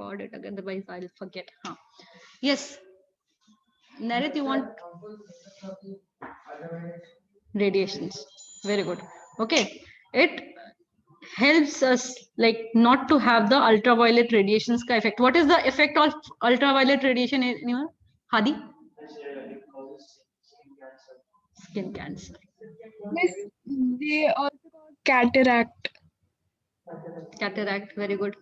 record it again, otherwise I'll forget. Yes, Narith, you want radiations? Very good. Okay, it helps us like not to have the ultraviolet radiations ka effect. What is the effect of ultraviolet radiation? Anyone? Hadi? Skin cancer. Miss, they also call cataract. Cataract, very good.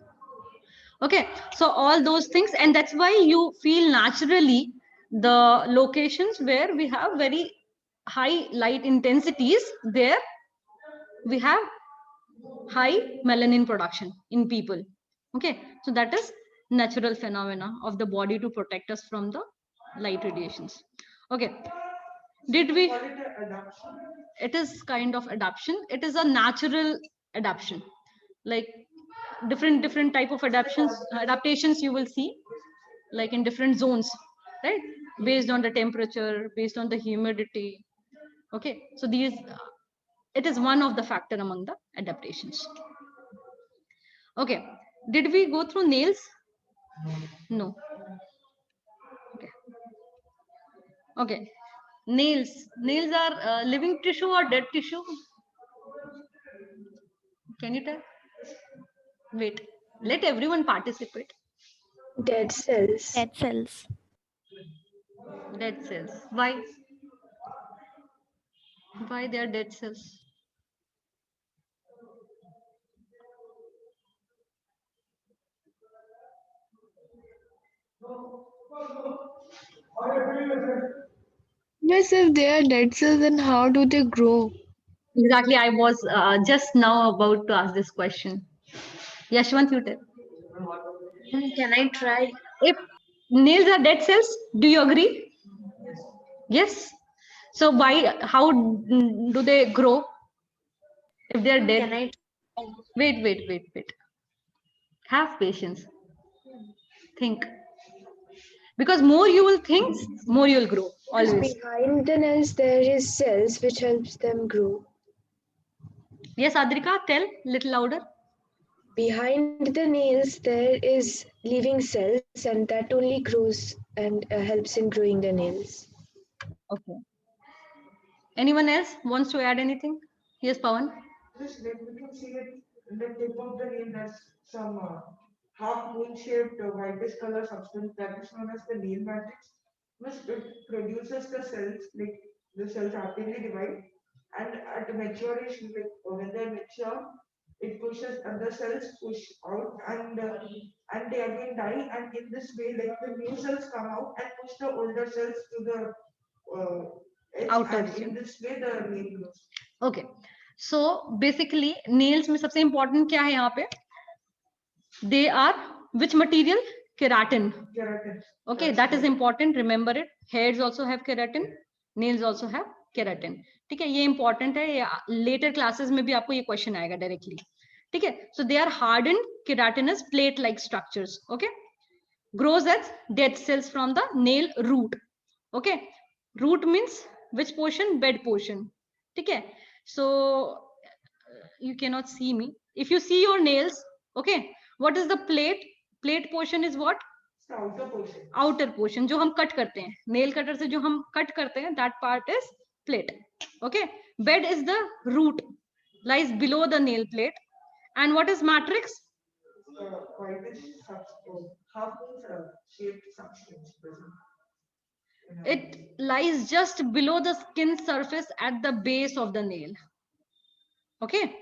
Okay, so all those things, and that's why you feel naturally the locations where we have very high light intensities, there we have high melanin production in people. Okay, so that is natural phenomena of the body to protect us from the light radiations. Okay, did we? It is kind of adaptation. It is a natural adaptation, like different type of adaptations you will see, like in different zones, right, based on the temperature, based on the humidity. Okay, so these it is one of the factor among the adaptations. Okay, did we go through nails? No. Okay. Okay, nails are living tissue or dead tissue? Can you tell? Wait, let everyone participate. Dead cells. Dead cells. Dead cells. Why? Why they are dead cells? Miss, if they are dead cells, then how do they grow? Exactly, I was just now about to ask this question. Yashwant, you tell. Can I try? If nails are dead cells, do you agree? Yes. So why? How do they grow if they are dead? Can I? Wait. Have patience. Think. Because more you will think, more you will grow. Always. Behind the nails, there is cells which helps them grow. Yes, Adrika, tell little louder. Behind the nails, there is living cells, and that only grows and helps in growing the nails. Okay. Anyone else wants to add anything? Yes, Pawan. Just like we can see it in the tip of the nail, there's some half moon shaped whitish color substance that is known as the nail matrix, which it produces the cells, like the cells rapidly divide, and at maturation, like when they mature, it pushes and the cells push out and they again die, and in this way, like the new cells come out and push the older cells to the edge, Outer and shell. in this way the nail grows. Okay. So basically nails में सबसे important क्या है यहाँ पे? They are which material? Keratin. Keratin. Okay, that is important. Remember it. Hairs also have keratin. Nails also have keratin. ठीक है, ये important है. ये later classes में भी आपको ये question आएगा directly. ठीक है. So they are hardened keratinous plate-like structures. Okay. Grows as dead cells from the nail root. Okay. Root means which portion? Bed portion. ठीक है. So you cannot see me. If you see your nails, okay, what is the plate? Plate portion is what? Outer portion. Outer portion जो हम cut करते हैं, nail cutter से जो हम cut करते हैं, that part is plate. Okay, bed is the root, lies below the nail plate. And what is matrix? Whitish half moon shaped substance present. It lies just below the skin surface at the base of the nail. Okay,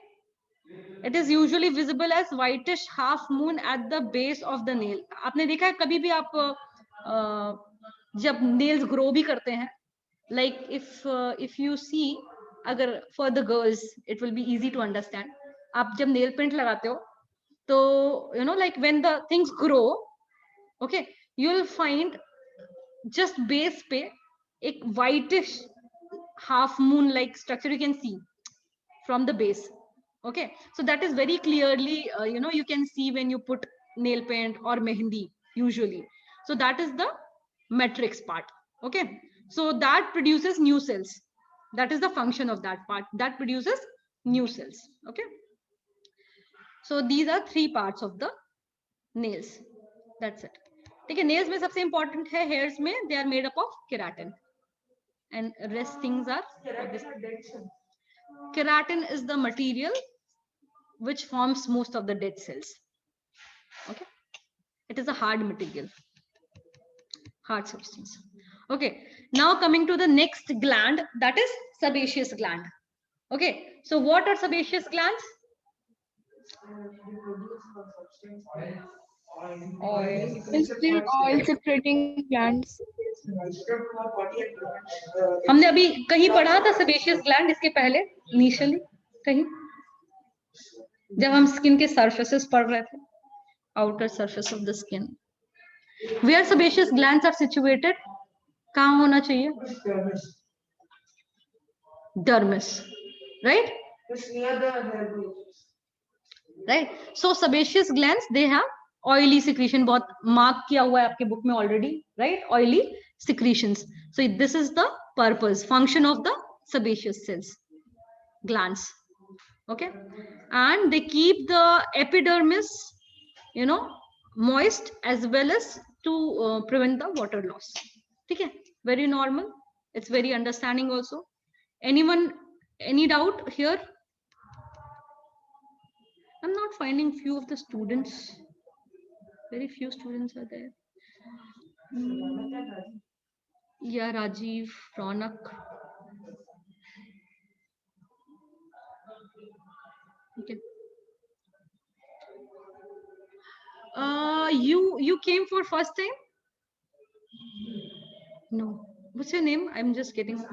it is usually visible as whitish half moon at the base of the nail. आपने देखा है कभी भी आप जब nails grow भी करते हैं, like if you see, अगर for the girls it will be easy to understand. आप जब nail paint लगाते हो, तो you know, like when the things grow, okay, you will find just base पे एक whitish half moon like structure you can see from the base. Okay, so that is very clearly you know, you can see when you put nail paint or mehendi usually. So that is the matrix part. Okay, so that produces new cells. That is the function of that part, that produces new cells. Okay, so these are three parts of the nails. That's it. ठीक है, nails में सबसे important है, hairs में they are made up of keratin, and rest things are Keratin are dead cells. keratin is the material which forms most of the dead cells. Okay, it is a hard material, hard substance. Okay, now coming to the next gland, that is sebaceous gland. Okay, so what are sebaceous glands? They produce a substance oil. Oil. It's the oil separating glands. Moisture from our body and prevents, हमने अभी कहीं पढ़ा था sebaceous gland इसके पहले initially कहीं, जब हम स्किन के surfaces पढ़ रहे थे, outer surface of the skin. Where sebaceous glands are situated? कहाँ होना चाहिए? dermis. Dermis, right? It's near the hair roots. Right. So sebaceous glands, they have oily secretion. बहुत mark किया हुआ है आपके book में already, right? Oily secretions. So this is the purpose, function of the sebaceous cells, glands. Okay, and they keep the epidermis, you know, moist as well as to prevent the water loss. Okay, very normal. It's very understanding also. Anyone, any doubt here? I'm not finding few of the students. Very few students are there. Yeah, Rajiv, Ronak. Okay. You came for first time? No. What's your name? I'm just getting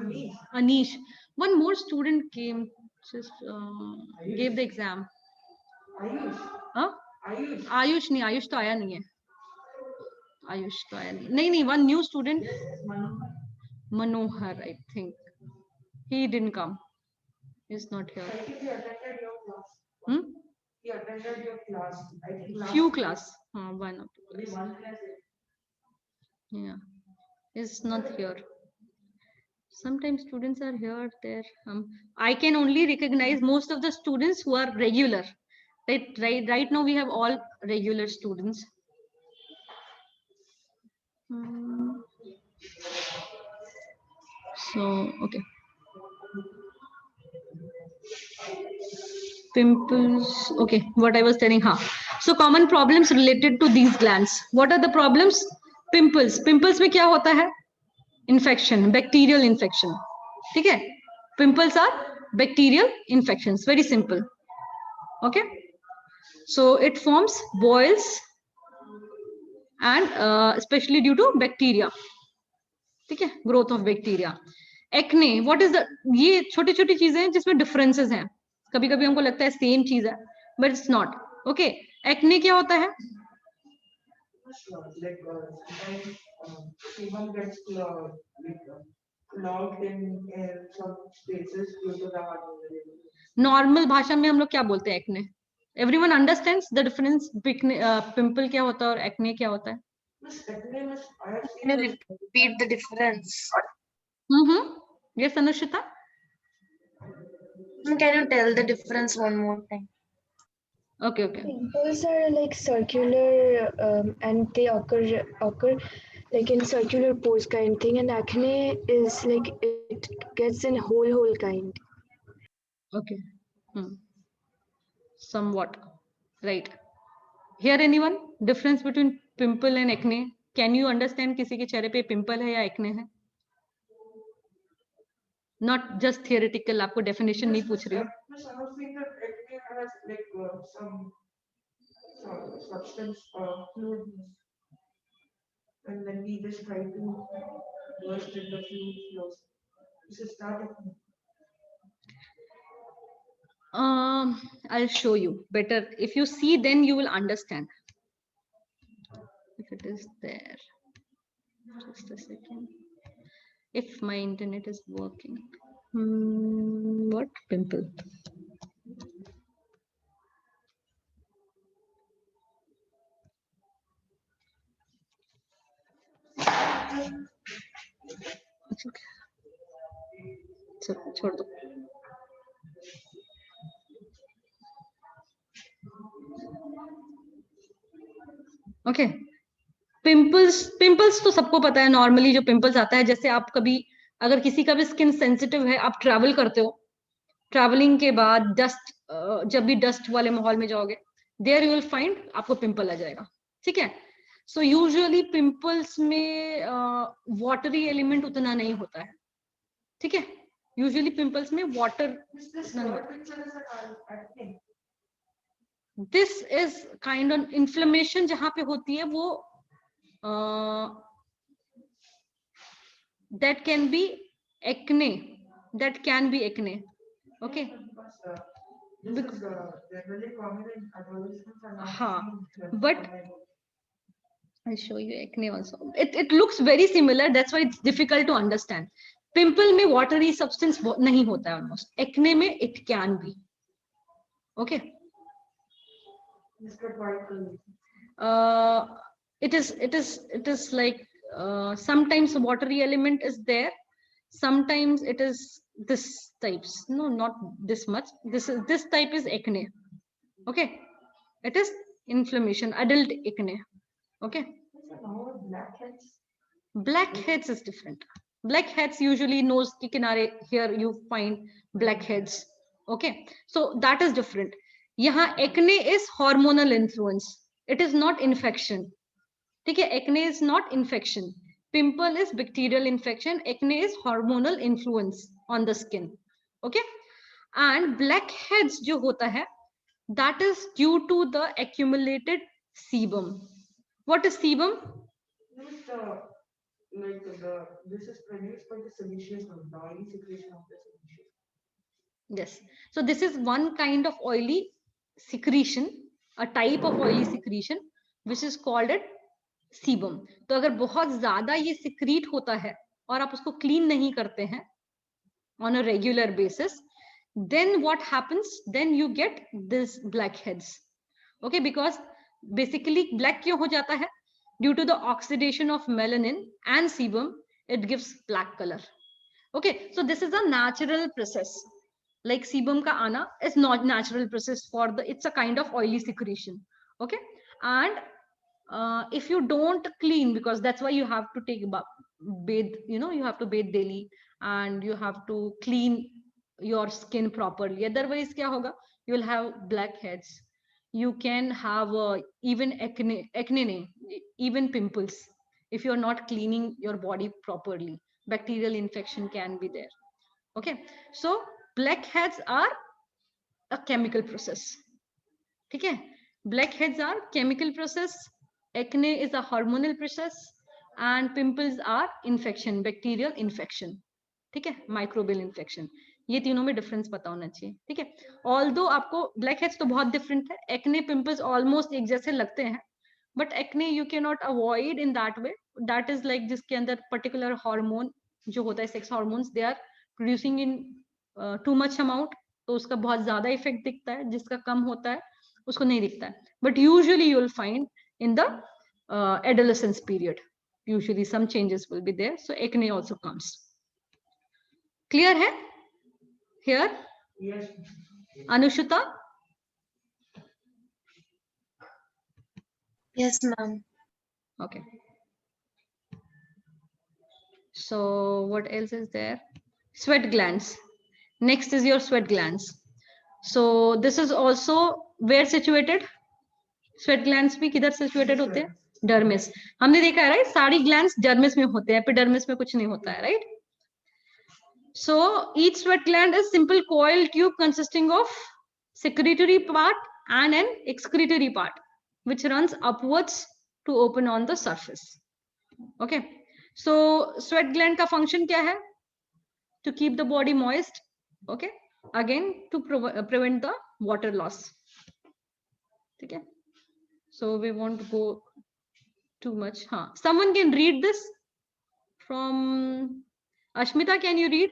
Anish. One more student came, just gave the exam. Ayush. Huh? Ayush. Ayush नहीं, आयुष तो आया नहीं है, आयुष तो आया नहीं, नहीं, one new student, Manohar, I think he didn't come, he's not here. I think he attended your class. Hmm? He attended your class. I think last Few week. class, one or two Only class. one class. Yeah, he's not here. Sometimes students are here, there. I can only recognize most of the students who are regular. Right now we have all regular students. So, okay. Pimples, okay, what I was telling, so common problems related to these glands. What are the problems? Pimples. Pimples में क्या होता है? Infection, bacterial infection. ठीक है? Pimples are bacterial infections. Very simple. Okay. So it forms boils and especially due to bacteria. ठीक है? Growth of bacteria. Acne. What is the? ये छोटी-छोटी चीजें हैं जिसमें differences हैं. कभी-कभी हमको लगता है सेम चीज है, but it's not. Okay. Acne क्या होता है? Like sometimes sebum gets clogged in some spaces due to the hard material. Normal भाषा में हम लोग क्या बोलते हैं acne? Everyone understands the difference between pimple क्या होता है और acne क्या होता है? Miss, acne, miss, I have seen Can you this. repeat the difference? Yes, Anushita. Can you tell the difference one more time? Okay. Pimples are like circular and they occur like in circular pores kind thing, and acne is like it gets in whole kind. Okay. Somewhat. Right. Here anyone? Difference between pimple and acne? Can you understand किसी के चेहरे पे pimple है या acne है? Not just theoretical. आपको definition नहीं पूछ रही हूँ. Miss, I have seen that acne has like some substance fluid, and then we just try to burst in the fluid flows. This is that acne. I'll show you better. If you see, then you will understand. If it is there, just a second. If my internet is working. What pimple? It's okay. चलो छोड़ दो. Okay, pimples तो सबको पता है, normally जो pimples आता है, जैसे आप कभी अगर किसी का भी स्किन सेंसिटिव है, आप ट्रैवल करते हो, ट्रैवलिंग के बाद डस्ट, जब भी डस्ट वाले माहौल में जाओगे, देयर यू विल फाइंड आपको पिंपल आ जाएगा, ठीक है। सो यूजुअली पिंपल्स में वाटरी एलिमेंट उतना नहीं होता है, ठीक है। यूजुअली पिंपल्स में water, this is kind of inflammation, जहां पे होती है वो that can be acne, that can be acne, okay. This is generally common in adolescents and हाँ, but I'll show you acne also. It looks very similar, that's why it's difficult to understand. Pimple में watery substance नहीं होता है almost. Acne में it can be. Okay. It is like sometimes watery element is there, sometimes it is this types. No, not this much. This type is acne. Okay. It is inflammation, adult acne. Okay. Blackheads is different. Blackheads usually nose ke kinare, here you find blackheads. Okay, so that is different. Yahan acne is hormonal influence. It is not infection. ठीक है, acne is not infection. Pimple is bacterial infection. Acne is hormonal influence on the skin. Okay, and blackheads जो होता है, that is due to the accumulated sebum. What is sebum? This is produced by the sebaceous gland, the oily secretion of the sebaceous. Yes. So this is one kind of oily secretion, a type of oily secretion, which is called it sebum. तो अगर बहुत ज्यादा ये secrete होता है और आप उसको clean नहीं करते हैं on a regular basis, then what happens? Then you get this blackheads. Okay, because basically black क्यों हो जाता है? Due to the oxidation of melanin and sebum, it gives black color. Okay, so this is a natural process. Like sebum ka ana is not natural process for the, it's a kind of oily secretion. Okay, and if you don't clean, because that's why you have to take bathe, you have to bathe daily, and you have to clean your skin properly. Otherwise kya hoga? You will have blackheads. You can have even acne, even pimples, if you're not cleaning your body properly. Bacterial infection can be there. Okay, so blackheads are a chemical process. Okay, blackheads are chemical process, acne is a hormonal process, and pimples are infection, bacterial infection. ठीक है, microbial infection. ये तीनों में difference पता होना चाहिए, ठीक है. ऑल्दो आपको ब्लैक हेड्स तो बहुत डिफरेंट है, एक्ने पिंपल्स ऑलमोस्ट एक जैसे लगते हैं, but acne you can not avoid in that way. That is like जिसके अंदर पर्टिकुलर हार्मोन जो होता है, sex hormones, they are producing in too much amount, तो उसका बहुत ज्यादा इफेक्ट दिखता है. जिसका कम होता है उसको नहीं दिखता है. But usually you will find in the adolescence period, usually some changes will be there. So acne also comes. Clear hai here? Yes. Anushita? Yes, ma'am. Okay. So what else is there? Sweat glands. Next is your sweat glands. So this is also where situated? Sweat glands भी किधर situated होते हैं? Dermis. हमने देखा है right? सारी glands dermis में होते हैं, epidermis में कुछ नहीं होता है, right? So each sweat gland is simple coiled tube consisting of secretory part and an excretory part, which runs upwards to open on the surface. Okay, so sweat gland का function क्या है? To keep the body moist. Okay, again to prevent the water loss. Okay, so we won't go too much. Someone can read this from Ashmita. Can you read?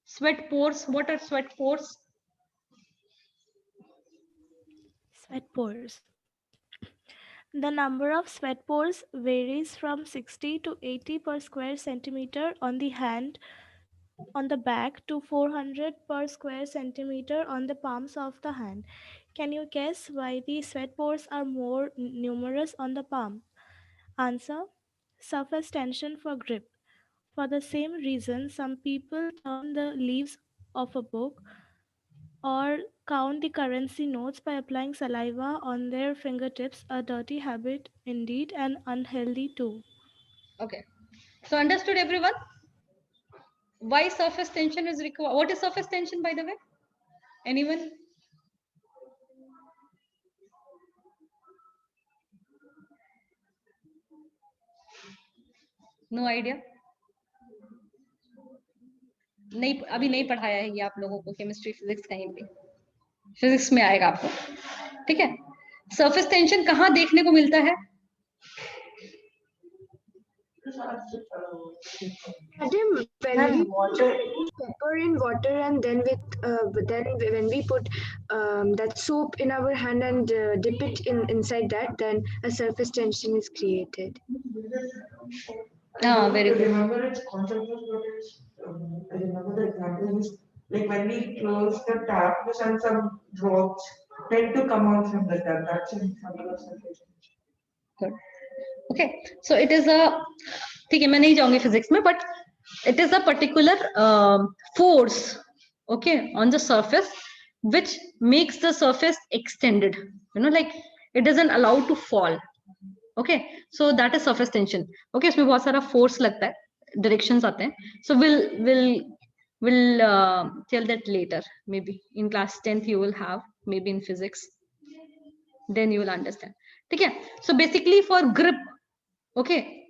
Sweat pores. What are sweat pores? Sweat pores. The number of sweat pores varies from 60 to 80 per square centimeter on the hand, on the back, to 400 per square centimeter on the palms of the hand. Can you guess why the sweat pores are more numerous on the palm? Answer: surface tension for grip. For the same reason, some people turn the leaves of a book or count the currency notes by applying saliva on their fingertips, a dirty habit indeed and unhealthy too. Okay. So understood everyone? Why surface tension is required? What is surface tension, by the way? Anyone? No idea? नहीं, अभी नहीं पढ़ाया है ये आप लोगों को chemistry physics कहीं भी. फिजिक्स में आएगा आपको. ठीक है. सरफेस टेंशन कहाँ देखने को मिलता है? Madam, when we put pepper in water and then when we put that soap in our hand and dip it inside that, then a surface tension is created. Ah, very I good. remember its concept was what is, I remember the example is like when we close the tap, and some drops tend to come out from the tap. That's an example of surface tension. Good. Okay, so it is a, ठीक है, मैं नहीं जाऊंगी physics में, but it is a particular force, okay, on the surface which makes the surface extended, you know, like it doesn't allow to fall. Okay, so that is surface tension. Okay, इसमें बहुत सारा force लगता है, directions आते हैं, so we'll tell that later. Maybe in class 10th you will have, maybe in physics, then you will understand. Okay, so basically for grip, okay,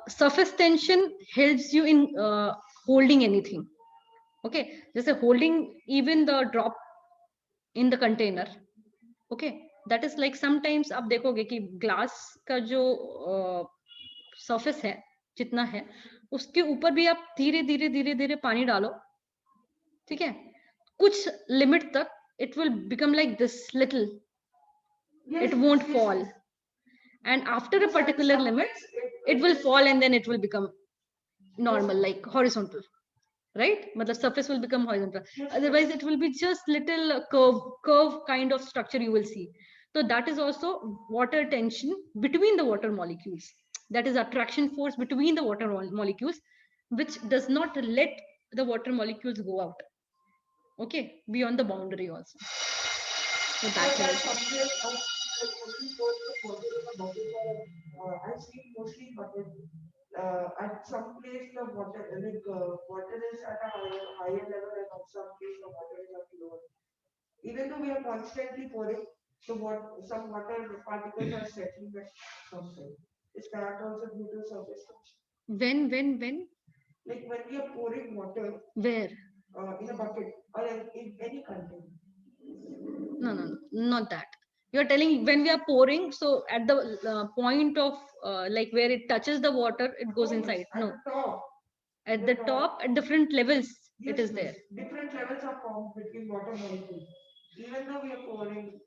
surface tension helps you in holding anything. Okay, just holding even the drop in the container. Okay, that is like sometimes आप देखोगे कि glass का जो surface है जितना है उसके ऊपर भी आप धीरे धीरे धीरे धीरे पानी डालो, ठीक है, कुछ लिमिट तक it will become like this little, it won't fall, and after a particular limit it will fall and then it will become normal, like horizontal, right? Matlab surface will become horizontal, otherwise it will be just little curve kind of structure you will see. So that is also water tension between the water molecules, that is attraction force between the water molecules which does not let the water molecules go out, okay, beyond the boundary also. So that is I've seen mostly bucket. At some place the water water is at a higher level and at some place the water is at lower. Even though we are constantly pouring, so some water particles are settling at some side. Is that also due to surface tension? when Like when we are pouring water where in a bucket or in any container. no, not that. You're telling when we are pouring, so at the point of like where it touches the water, it goes inside. No, at the top, at different levels, it is there. Different levels are formed between water molecules. Even though we are pouring.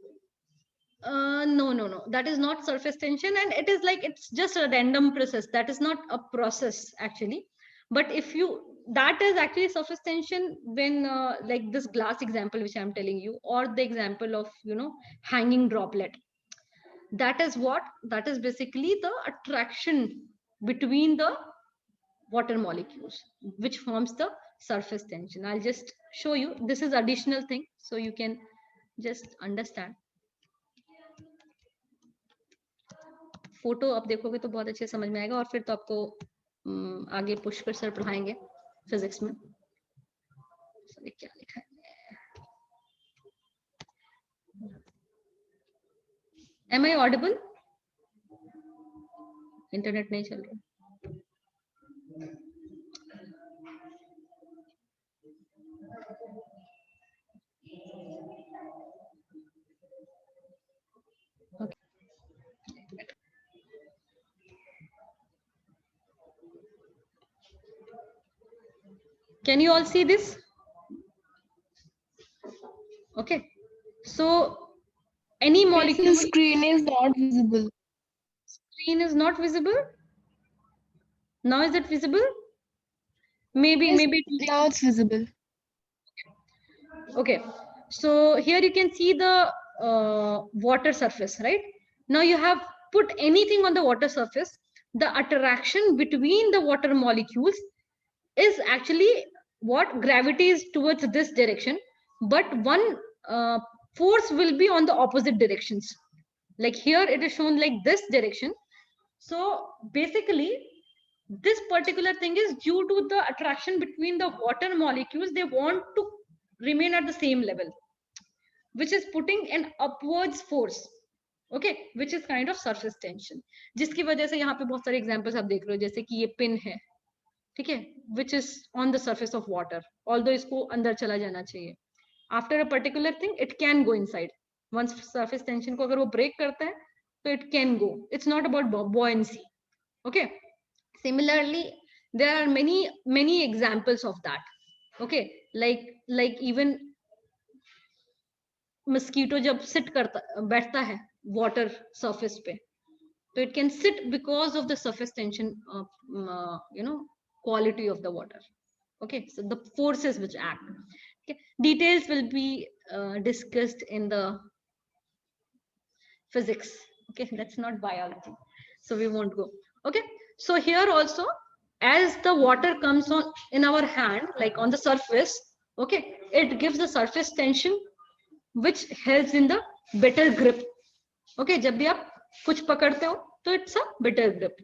No, that is not surface tension, and it is like it's just a random process. That is not a process actually. But if you, that is actually surface tension when like this glass example which I'm telling you, or the example of, you know, hanging droplet. That is what, that is basically the attraction between the water molecules which forms the surface tension. I'll just show you, this is additional thing so you can just understand. Photo आप देखोगे तो बहुत अच्छे समझ में आएगा, और फिर तो आपको आगे पुष्कर सर पढ़ाएंगे फिजिक्स में. क्या लिखा है? Am I audible? इंटरनेट नहीं चल रहा. Okay. Can you all see this? Okay. So any molecule. The screen is not visible. Screen is not visible. Now is it visible? Maybe Yes, maybe. now it's visible. Okay. So here you can see the water surface, right? Now you have put anything on the water surface, the attraction between the water molecules is actually what gravity is towards this direction, but one force will be on the opposite directions. Like here it is shown like this direction. So basically this particular thing is due to the attraction between the water molecules. They want to remain at the same level, which is putting an upwards force, okay, which is kind of surface tension, जिसकी वजह से यहाँ पे बहुत सारे examples आप देख रहे हो, जैसे कि ये पिन है, ठीक है, which is on the surface of water, although इसको अंदर चला जाना चाहिए. After a particular thing, it can go inside. Once surface tension को अगर वो break करता है, तो it can go. It's not about buoyancy. Okay. Similarly, there are many examples of that. Okay, like even mosquito जब sit करता बैठता है water surface पे, so it can sit because of the surface tension, quality of the water. Okay, so the forces which act. Okay, details will be discussed in the physics. Okay, that's not biology, so we won't go. Okay, so here also, as the water comes on in our hand, like on the surface, okay, it gives the surface tension which helps in the better grip. Okay, जब भी आप कुछ पकड़ते हो तो it's a better grip.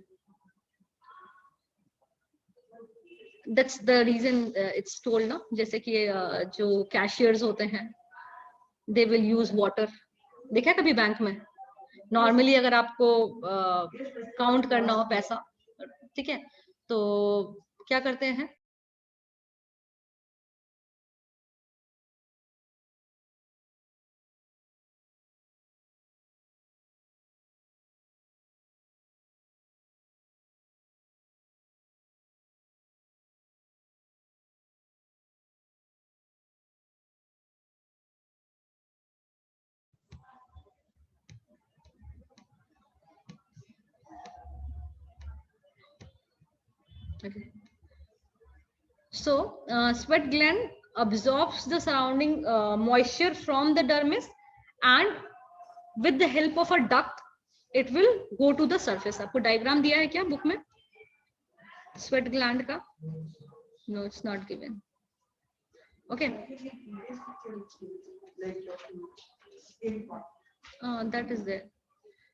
That's the reason it's told ना, जैसे कि जो cashiers होते हैं, they will use water. देखा है कभी बैंक में? Normally अगर आपको count करना हो पैसा, ठीक है, तो क्या करते हैं? Okay. So sweat gland absorbs the surrounding moisture from the dermis, and with the help of a duct, it will go to the surface. आपको diagram दिया है क्या book में? Sweat gland का? No, it's not given. Okay. That is there.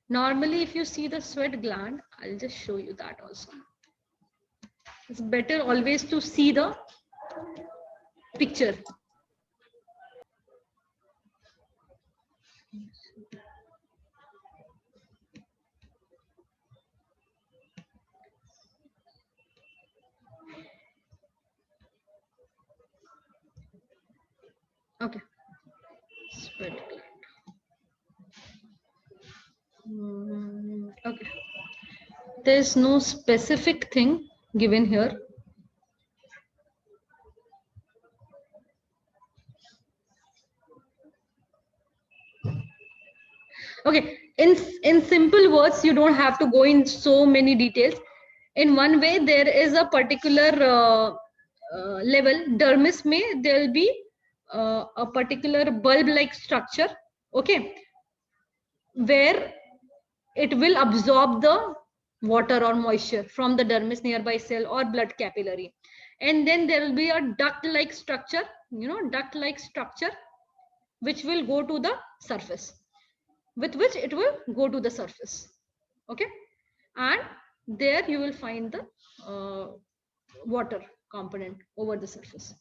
Normally, if you see the sweat gland, I'll just show you that also. It's better always to see the picture. Okay. Sweat gland. Okay. There's no specific thing given here. Okay, in simple words, you don't have to go in so many details. In one way, there is a particular level, dermis mein there will be a particular bulb-like structure, okay, where it will absorb the water or moisture from the dermis, nearby cell or blood capillary. And then there will be a duct-like structure, duct-like structure, which will go to the surface, with which it will go to the surface. Okay, and there you will find the water component over the surface.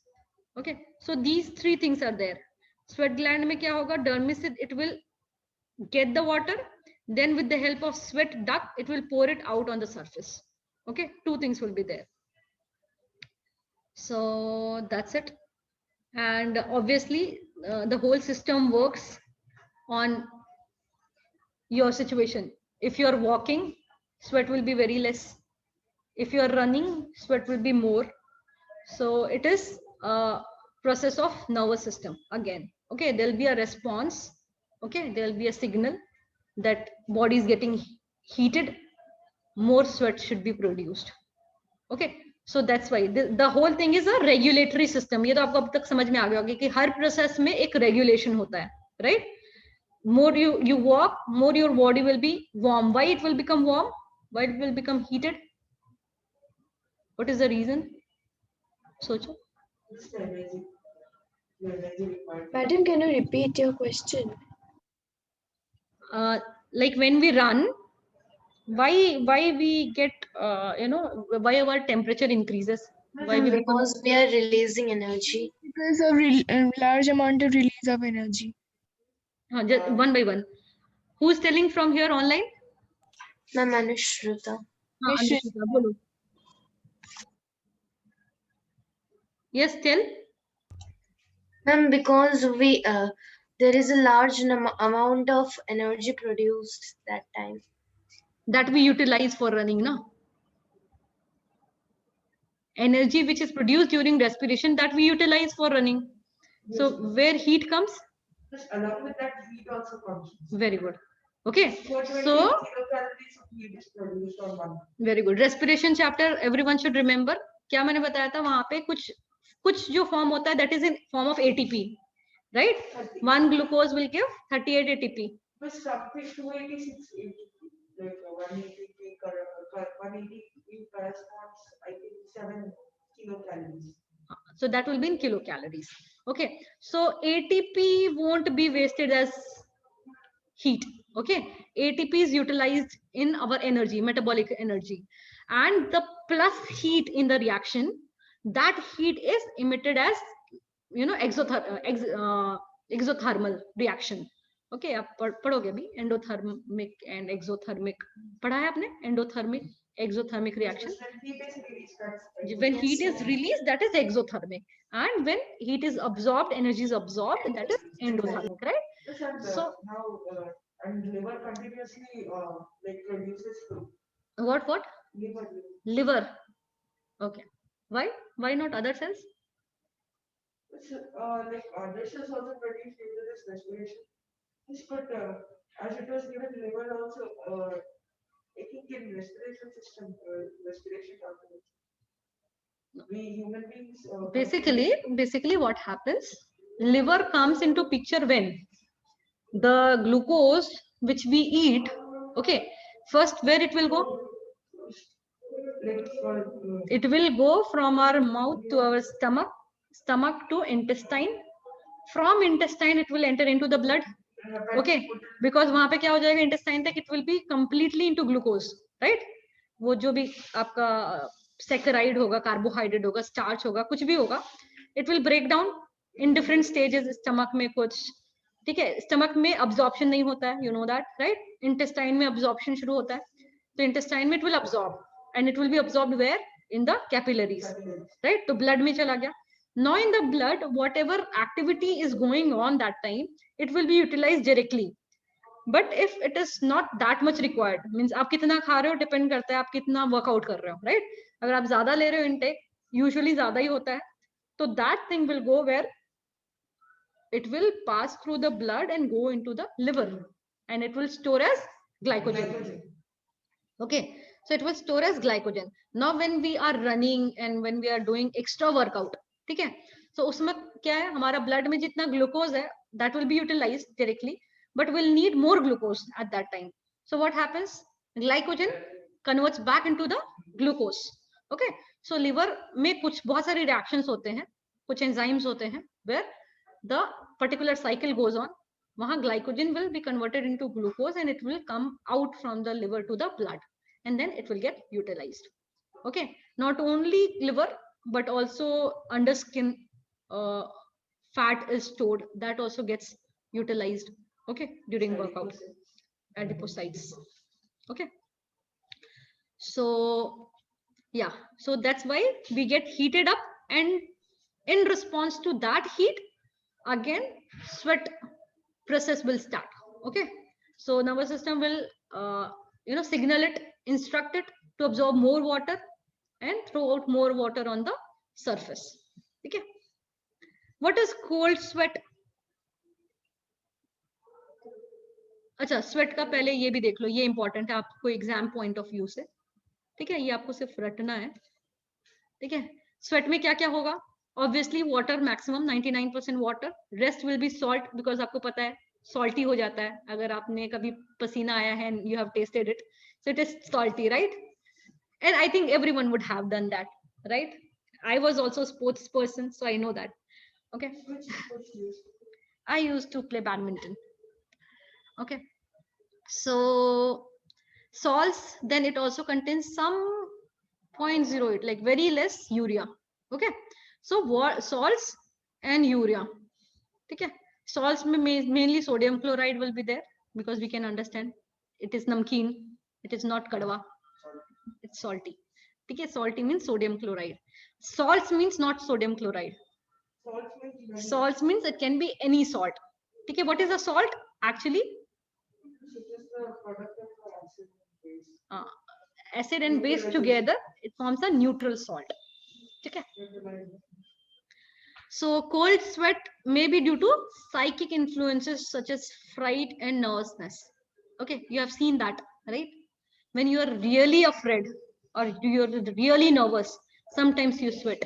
Okay, so these three things are there. Sweat gland mein kya hoga? Dermis, it will get the water, then with the help of sweat duct, it will pour it out on the surface. Okay, two things will be there. So that's it. And obviously the whole system works on your situation. If you're walking, sweat will be very less. If you're running, sweat will be more. So it is a process of nervous system again. Okay, there'll be a response. Okay, there'll be a signal that body is getting heated, more sweat should be produced. Okay, so that's why the whole thing is a regulatory system. ये तो आपको अब तक समझ में आ गया होगा कि हर प्रोसेस में एक रेगुलेशन होता है, right? more you walk, more your body will be warm. Why it will become warm? Why it will become heated? What is the reason? Socho. It's the energy. The energy required. Madam, can you repeat your question? Like when we run, why we get why our temperature increases? Why we become, Because we are releasing energy. Because of large amount of release of energy. just one by one. Who's telling from here online? Ma'am, Anushruta. Anushika, bolo. Yes, tell. Ma'am, because we there is a large amount of energy produced that time. That we utilize for running, no? Energy which is produced during respiration, that we utilize for running. So where heat comes? Just along with that, heat also comes. Very good. Okay. 420 So kilocalories of heat is produced on 1. very good. Respiration chapter everyone should remember. क्या मैंने बताया था वहां पे कुछ जो form होता है, that is in form of ATP, right? 1 glucose will give 38 ATP. But something 286 ATP, like 180 corresponds, I think, 7 kilocalories. So that will be in kilocalories. Okay. So ATP won't be wasted as heat. Okay. ATP is utilized in our energy, metabolic energy, and the plus heat in the reaction, that heat is emitted as exothermal reaction. Okay, आप पढ़ोगे अभी endothermic and exothermic पढ़ा है आपने? Endothermic exothermic reaction. When heat is released, that is exothermic, and when heat is absorbed, energy is absorbed, that is endothermic, right? Yes, and So now and liver continuously like produces food. what Liver. liver? Okay, why not other cells? It's, like other cells also produce due to this respiration. Yes, but as it was given, liver also I think in respiration system, respiration happens. We human beings. Basically what happens, liver comes into picture when the glucose which we eat, okay, first where it will go? Like for, It will go from our mouth to our stomach to intestine. From intestine it will enter into the blood. Okay, because वहां पे क्या हो जाएगा intestine तक, it will be completely into glucose, right? वो जो भी आपका saccharide होगा, carbohydrate होगा, starch होगा, कुछ भी होगा, it will break down in different stages. stomach में कुछ, ठीक है, stomach में absorption नहीं होता है, you know that, right? intestine में absorption शुरू होता है, तो intestine में it will absorb, and it will be absorbed where? In the capillaries, right? तो blood में चला गया. Now in the blood, whatever activity is going on that time, it will be utilized directly. But if it is not that much required, means आप कितना खा रहे हो depend करता है आप कितना workout कर रहे हो, right? अगर आप ज्यादा ले रहे हो intake, usually ज्यादा ही होता है, तो that thing will go where it will pass through the blood and go into the liver, and it will store as glycogen. Okay, so it will store as glycogen. Now when we are running and when we are doing extra workout, ठीक है, so उसमें क्या है, हमारा blood में जितना glucose है, that will be utilized directly, but we'll need more glucose at that time. So what happens? Glycogen converts back into the glucose. Okay, so liver में कुछ बहुत सारी reactions होते हैं, कुछ enzymes होते हैं, where the particular cycle goes on. वहाँ glycogen will be converted into glucose and it will come out from the liver to the blood, and then it will get utilized. Okay, not only liver but also under skin fat is stored, that also gets utilized, okay, during workout. Adipocytes. Okay, so yeah, so that's why we get heated up, and in response to that heat, again sweat process will start. Okay, so nervous system will signal it, instruct it to absorb more water and throw out more water on the surface. Okay, what is cold sweat? अच्छा, sweat का पहले ये भी देख लो, ये important है आपको exam point of view से, ठीक है, ये आपको सिर्फ रटना है, ठीक है. स्वेट में क्या क्या होगा? Obviously water, maximum 99% water, rest will be salt, because आपको पता है salty हो जाता है अगर आपने कभी पसीना आया है and you have tasted it, so it is salty, right? And I think everyone would have done that, right? I was also a sports person, so I know that. Okay, Which sports do you use? I used to play badminton. Okay, so salts, then it also contains some 0.08, like very less urea. Okay, so what salts and urea. Okay, salts mainly sodium chloride will be there, because we can understand it is namkeen, it is not kadwa, it's salty. Okay, salty means sodium chloride. Salts means not sodium chloride. Salts means many. Salts means it can be any salt. Okay, what is a salt? Actually, So it is the product of the acid and base. Acid and base together, it forms a neutral salt. Okay. Neutralizing. So cold sweat may be due to psychic influences such as fright and nervousness. Okay, you have seen that, right? When you are really afraid or you are really nervous, sometimes you sweat.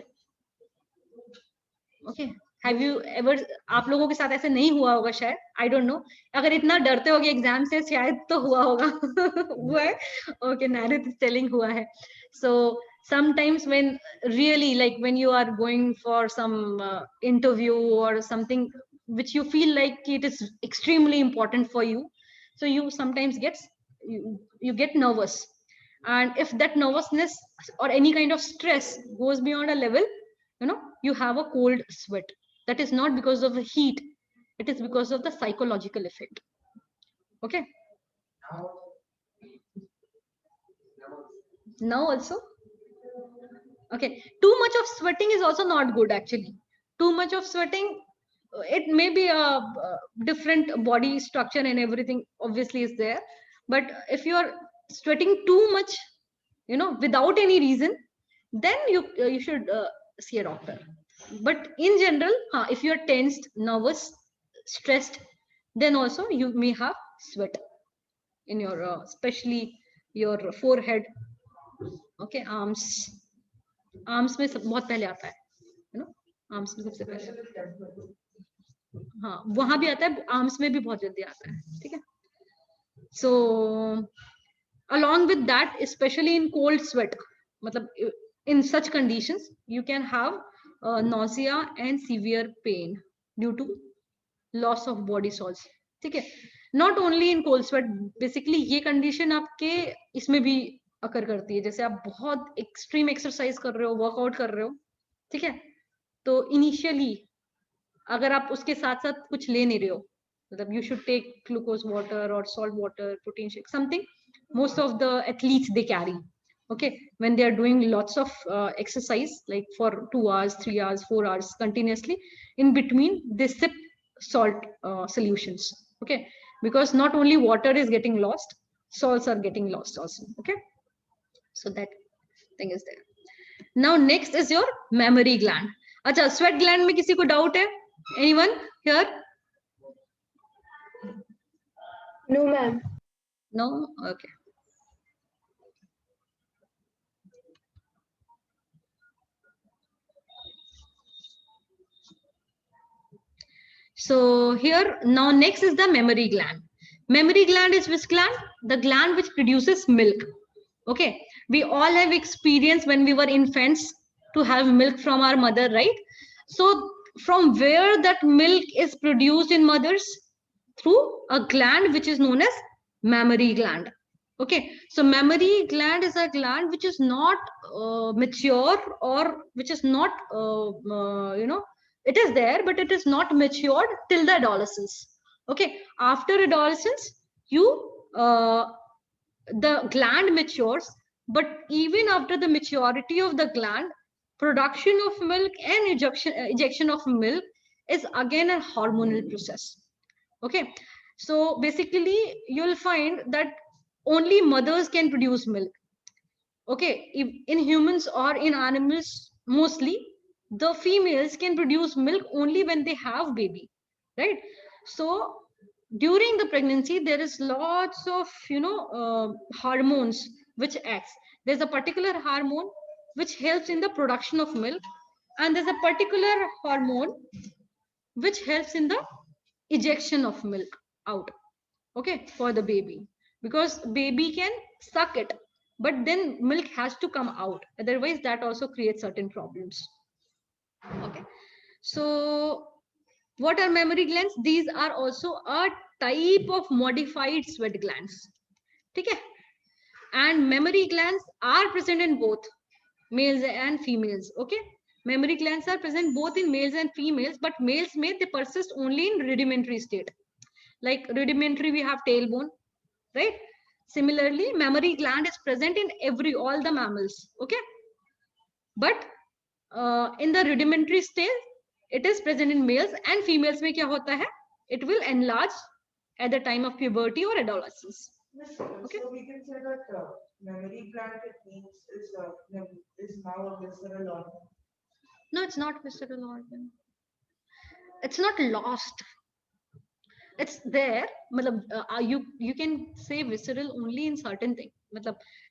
Okay, have you ever, आप लोगों के साथ ऐसे नहीं हुआ होगा शायद, I don't know. अगर इतना डरते होगे एग्जाम से शायद तो हुआ होगा. हुआ है? Okay, Narith is telling हुआ है. So sometimes when really, like when you are going for some interview or something which you feel like it is extremely important for you, so you sometimes you get nervous, and if that nervousness or any kind of stress goes beyond a level, you have a cold sweat. That is not because of the heat, it is because of the psychological effect. Okay, now also. Okay, too much of sweating is also not good. Actually, too much of sweating, it may be a different body structure and everything obviously is there, but if you are sweating too much, without any reason, then you should see a doctor. But in general, if you are tensed, nervous, stressed, then also you may have sweat in your especially your forehead. Okay, arms में बहुत पहले आता है, arms में सबसे पहले. हाँ, वहां भी आता है, आर्म्स में भी बहुत जल्दी आता है. ठीक है. So along with that, especially in cold sweat, मतलब in such conditions you can have nausea and severe pain due to loss of body salts. ठीक है. Not only in cold sweat, basically ये condition आपके इसमें भी अकर करती है. जैसे आप बहुत एक्सट्रीम एक्सरसाइज कर रहे हो, वर्कआउट कर रहे हो, ठीक है, तो इनिशियली अगर आप उसके साथ साथ कुछ ले नहीं रहे हो, मतलब you should take glucose water or salt water, protein shake, something most of the athletes they carry. Okay, when they are doing lots of exercise, like for 2 hours, 3 hours, 4 hours continuously, in between they sip salt solutions. Okay, because not only water is getting lost, salts are getting lost also. Okay, so that thing is there. Now next is your mammary gland. अच्छा, sweat gland में किसी को doubt है? Anyone here? No, ma'am. No? Okay. So here, now next is the mammary gland. Mammary gland is which gland? The gland which produces milk. Okay, we all have experience when we were infants to have milk from our mother, right? So from where that milk is produced in mothers? Through a gland which is known as mammary gland. Okay, so mammary gland is a gland which is not mature, or which is not it is there, but it is not matured till the adolescence. Okay, after adolescence, the gland matures, but even after the maturity of the gland, production of milk and ejection of milk is again a hormonal process. Okay, so basically you'll find that only mothers can produce milk. Okay, in humans or in animals, mostly the females can produce milk only when they have baby, right? So during the pregnancy there is lots of hormones which acts. There's a particular hormone which helps in the production of milk, and there's a particular hormone which helps in the ejection of milk. out, okay, for the baby, because baby can suck it, but then milk has to come out, otherwise that also creates certain problems. Okay, so what are mammary glands? These are also a type of modified sweat glands. Okay, and mammary glands are present in both males and females. Okay, mammary glands are present both in males and females, but males may they persist only in rudimentary state. Like rudimentary, we have tailbone, right? Similarly, mammary gland is present in all the mammals. Okay, but in the rudimentary stage, it is present in males, and females में क्या होता है? It will enlarge at the time of puberty or adolescence. Yes, Okay. so we can say that mammary gland it means is now a visceral organ. No, it's not visceral organ. It's not lost. It's there. You can say visceral only in certain things.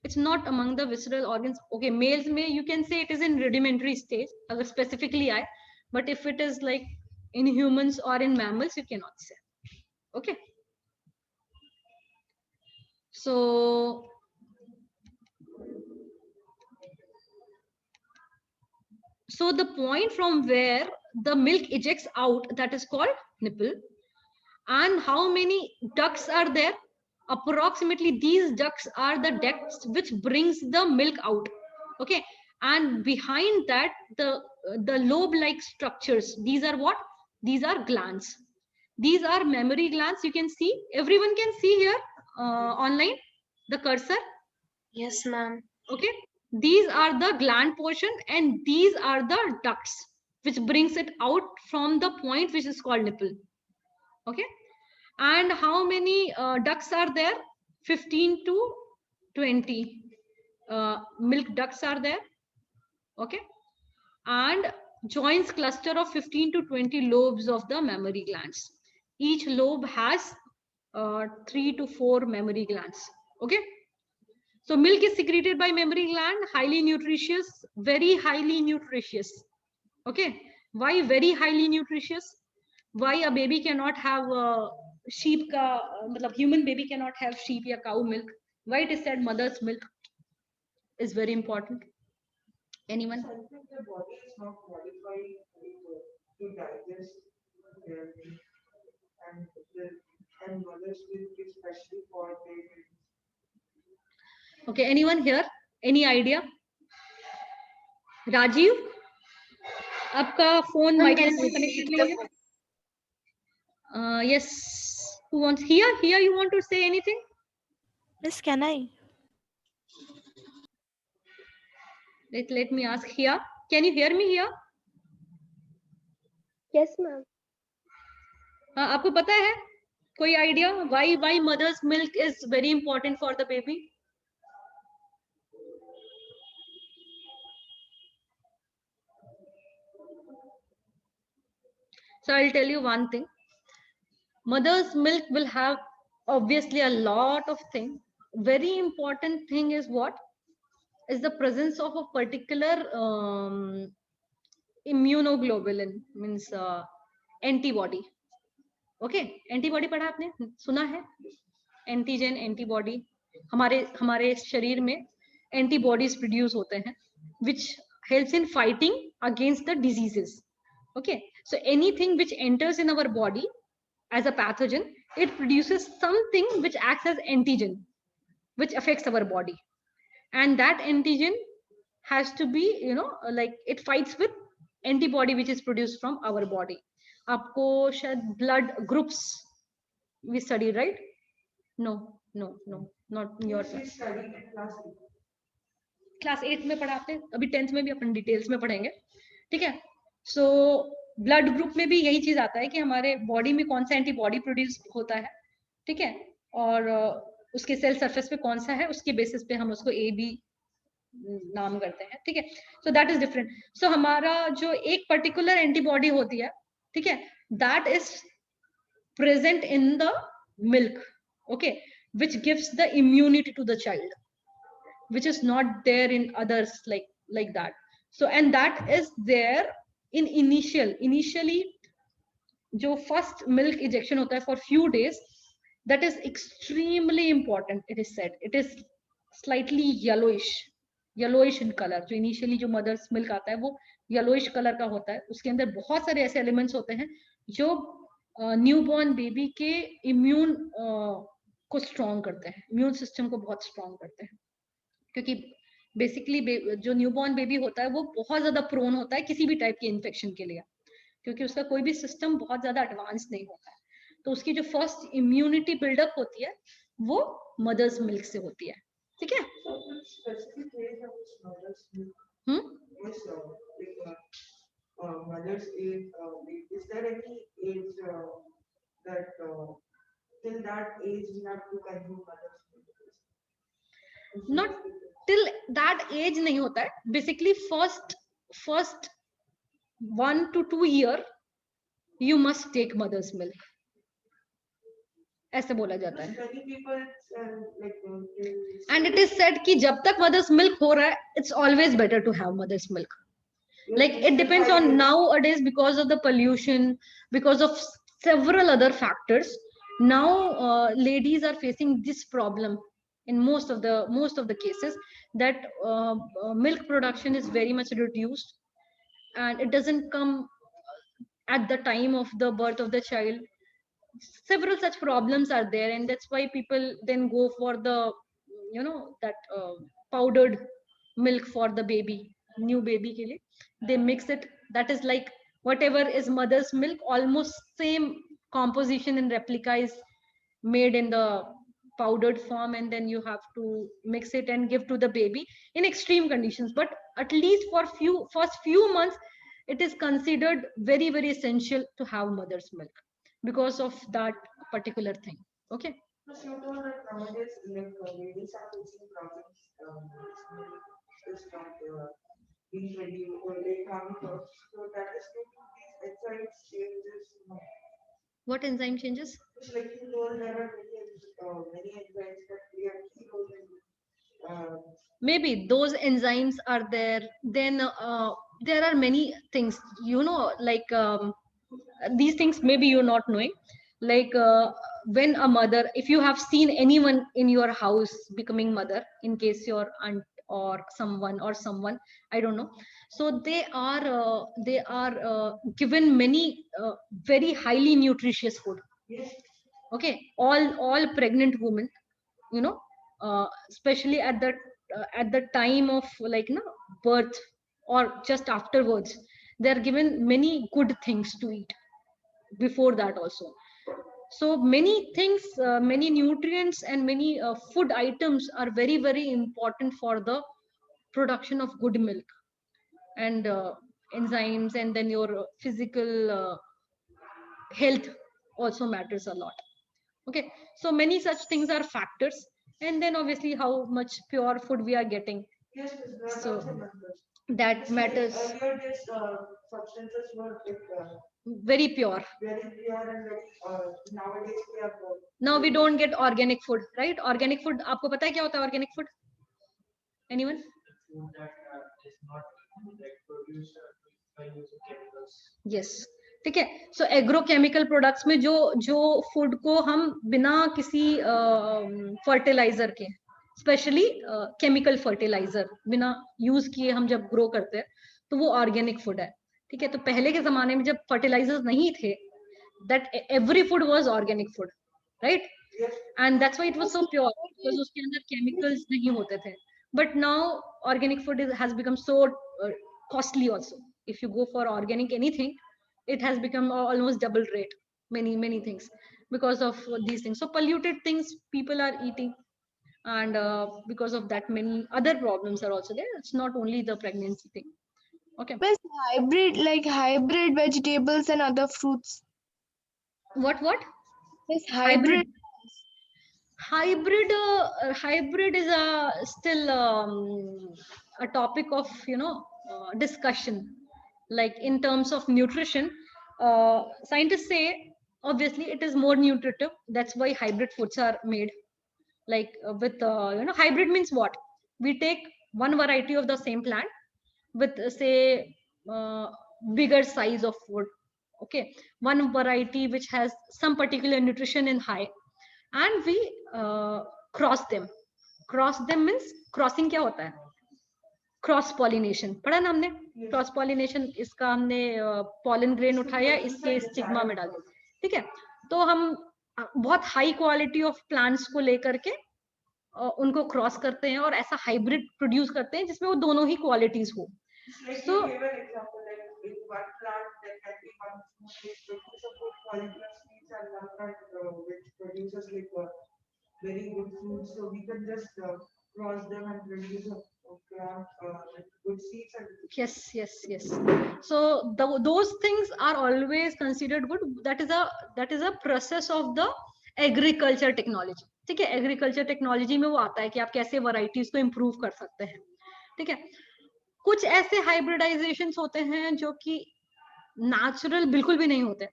It's not among the visceral organs. Okay, males may you can say it is in rudimentary stage, specifically I. But if it is like in humans or in mammals, you cannot say. Okay. So the point from where the milk ejects out, that is called nipple. And how many ducts are there? Approximately these ducts are the ducts which brings the milk out. Okay, and behind that the lobe-like structures, these are what? These are glands. These are mammary glands. You can see, everyone can see here online the cursor. Yes, ma'am. Okay, these are the gland portion, and these are the ducts which brings it out from the point which is called nipple. Okay, and how many ducts are there? 15 to 20 milk ducts are there. Okay, and joins cluster of 15 to 20 lobes of the mammary glands. Each lobe has 3 to 4 mammary glands. Okay, so milk is secreted by mammary gland, highly nutritious, very highly nutritious. Okay, why very highly nutritious? Why a baby cannot have sheep ka, human baby cannot have sheep or cow milk? Why it is said mother's milk is very important? Anyone? I think the body is not qualified to digest their meat, and mothers milk especially for babies. Okay, anyone here? Any idea? Rajiv, आपका phone Ma'am, mic can से you connected repeat नहीं है? Yes. Who wants? Here you want to say anything? Miss, can I? Let me ask here. Can you hear me here? Yes, ma'am. आपको पता है कोई idea why mother's milk is very important for the baby? So I'll tell you one thing. Mother's milk will have obviously a lot of things. Very important thing is what? Is the presence of a particular immunoglobulin, means antibody. Okay, antibody पढ़ा आपने? सुना है? Antigen, antibody. हमारे शरीर में antibodies produce होते हैं, which helps in fighting against the diseases. Okay, so anything which enters in our body as a pathogen, it produces something which acts as antigen, which affects our body, and that antigen has to be, like it fights with antibody which is produced from our body. आपको शायद blood groups we studied, right? No, not your We studied in class 8. Class 8 में पढ़ा आपने, अभी 10th में भी अपन details में पढ़ेंगे. ठीक है, सो ब्लड ग्रुप में भी यही चीज आता है कि हमारे बॉडी में कौन सा एंटीबॉडी प्रोड्यूस होता है. ठीक है, और उसके सेल सरफेस पे कौन सा है, उसके बेसिस पे हम उसको ए बी नाम करते हैं. ठीक है, सो दैट इज डिफरेंट. सो हमारा जो एक पर्टिकुलर एंटीबॉडी होती है, ठीक है, that is present in the milk. Okay, which gives the immunity to the child, which is not there in others like that. So and that is there in initially जो first milk ejection होता है for few days, that is extremely important. It is said it is slightly yellowish in color. जो initially जो mother's milk आता है वो yellowish color का होता है. उसके अंदर बहुत सारे ऐसे elements होते हैं जो न्यूबॉर्न बेबी के इम्यून को स्ट्रॉन्ग करते हैं, इम्यून सिस्टम को बहुत स्ट्रॉन्ग करते हैं. क्योंकि बेसिकली जो न्यूबॉर्न बेबी होता है वो बहुत ज्यादा प्रोन होता है किसी भी टाइप के इन्फेक्शन के लिए, क्योंकि उसका कोई भी सिस्टम बहुत ज्यादा एडवांस नहीं होता है. तो उसकी जो फर्स्ट इम्यूनिटी बिल्डअप होती है वो मदर्स मिल्क से होती है. ठीक है. Mother's age, is there any age that till that age we have to consume mother's milk? Not till that age नहीं होता है. Basically first 1 to 2 year you must take mother's milk. ऐसे बोला जाता है. Many people And it is said कि जब तक mother's milk हो रहा है, it's always better to have mother's milk. Like it depends on nowadays because of the pollution, because of several other factors. Now ladies are facing this problem in most of the cases, that milk production is very much reduced and it doesn't come at the time of the birth of the child. Several such problems are there, and that's why people then go for the that powdered milk for the baby, new baby ke liye. They mix it, that is like whatever is mother's milk, almost same composition and replica is made in the powdered form, and then you have to mix it and give to the baby in extreme conditions. But at least for first few months it is considered very, very essential to have mother's milk because of that particular thing. Okay. So you told that nowadays ladies are facing problems. Is not being ready or late coming out. So that is due to these enzyme changes. What enzyme changes? It's like you told there are many enzymes that play a key role in. Maybe those enzymes are there. Then there are many things, like these things maybe you're not knowing. Like when a mother, if you have seen anyone in your house becoming mother, in case your aunt or someone, I don't know, so they are given many very highly nutritious food. Yes. Okay. All pregnant women, especially at the time of birth or just afterwards, they are given many good things to eat before that also. So many things, many nutrients and many food items are very, very important for the production of good milk, and enzymes, and then your physical health also matters a lot. Okay, so many such things are factors, and then obviously how much pure food we are getting. Yes, So that matters. Earlier, these substances were Very pure. Very pure and very. Nowadays, we are. Now we don't get organic food, right? Organic food, आपको पता है क्या होता है organic food? Anyone? Food that is not like produced by using chemicals. Yes. ठीक है. So agrochemical products में जो food को हम बिना किसी fertilizer के, स्पेशली केमिकल फर्टिलाइजर बिना यूज किए हम जब ग्रो करते हैं तो वो ऑर्गेनिक फूड है. ठीक है. तो पहले के जमाने में जब फर्टिलाइजर्स नहीं थे, that every food was organic food, right? And that's why it was so pure, because उसके अंदर केमिकल्स नहीं होते थे. But now organic food has become so costly also. If you go for organic anything, it has become almost double rate, many things, because of these things. So polluted things people are eating, and because of that many other problems are also there. It's not only the pregnancy thing. Okay. Miss, hybrid vegetables and other fruits. What Miss, hybrid. Hybrid is still a topic of discussion. Like in terms of nutrition, scientists say obviously it is more nutritive. That's why hybrid foods are made. Like with hybrid means what? We take one variety of the same plant with say bigger size of food. Okay, one variety which has some particular nutrition in high, and we cross them. Cross them means crossing क्या होता है? Cross pollination पढ़ा ना हमने. Cross pollination, इसका हमने pollen grain उठाया, इसके स्टिग्मा में डाल दिया. ठीक है, तो हम बहुत हाई क्वालिटी ऑफ प्लांट्स को लेकर के उनको क्रॉस करते हैं और ऐसा हाइब्रिड प्रोड्यूस करते हैं जिसमें वो दोनों ही क्वालिटीज हो. Like So- you gave an example, like in one plant there can be one which produces a good quality of seeds and one plant which produces like very good fruits. So we can just cross them and produce a plant with good seeds and yes. So those things are always considered good. That is a process of the agriculture technology. ठीक है, agriculture technology में वो आता है कि आप कैसे varieties को इम्प्रूव कर सकते हैं. ठीक है, कुछ ऐसे हाइब्रिडाइजेशंस होते हैं जो कि नेचुरल बिल्कुल भी नहीं होते.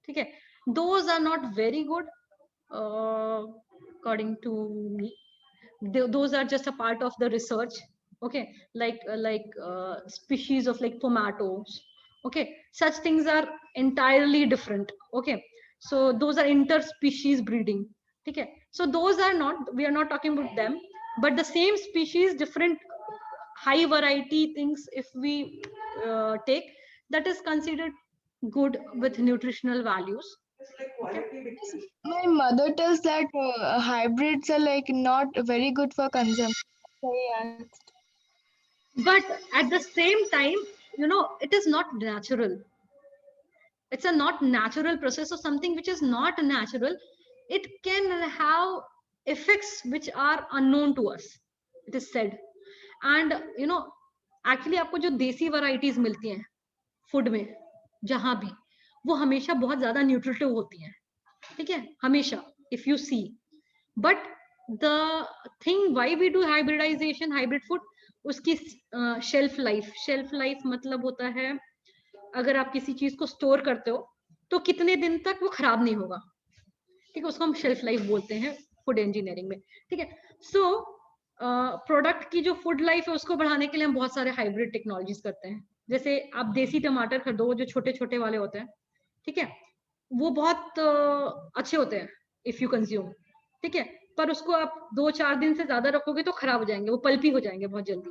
ठीक है, those are not very good according to me. Those are just a part of the research. Okay, like species of like tomatoes. Okay, such things are entirely different. Okay, so those are interspecies breeding. Okay, so those are not, we are not talking about them, but the same species, different high variety things, if we take, that is considered good with nutritional values. it's like quality dictation. My mother tells that hybrids are like not very good for consumption. So yeah. But at the same time, you know, it is not natural. It's a not natural process. Of something which is not natural, it can have effects which are unknown to us, it is said. And you know, actually आपको जो देसी varieties मिलती हैं food में जहां भी, वो हमेशा बहुत ज्यादा न्यूट्रिटिव होती हैं. ठीक है, हमेशा, if you see. But the thing why we do hybridization, hybrid food, उसकी शेल्फ लाइफ मतलब होता है अगर आप किसी चीज को स्टोर करते हो तो कितने दिन तक वो खराब नहीं होगा. ठीक है, उसको हम शेल्फ लाइफ बोलते हैं फूड इंजीनियरिंग में. ठीक है, सो प्रोडक्ट की जो फूड लाइफ है उसको बढ़ाने के लिए हम बहुत सारे हाइब्रिड टेक्नोलॉजीज करते हैं. जैसे आप देसी टमाटर खरीदो जो छोटे छोटे वाले होते हैं. ठीक है, वो बहुत अच्छे होते हैं इफ यू कंज्यूम. ठीक है, पर उसको आप 2-4 दिन से ज्यादा रखोगे तो खराब हो जाएंगे, वो पल्पी हो जाएंगे बहुत जल्दी.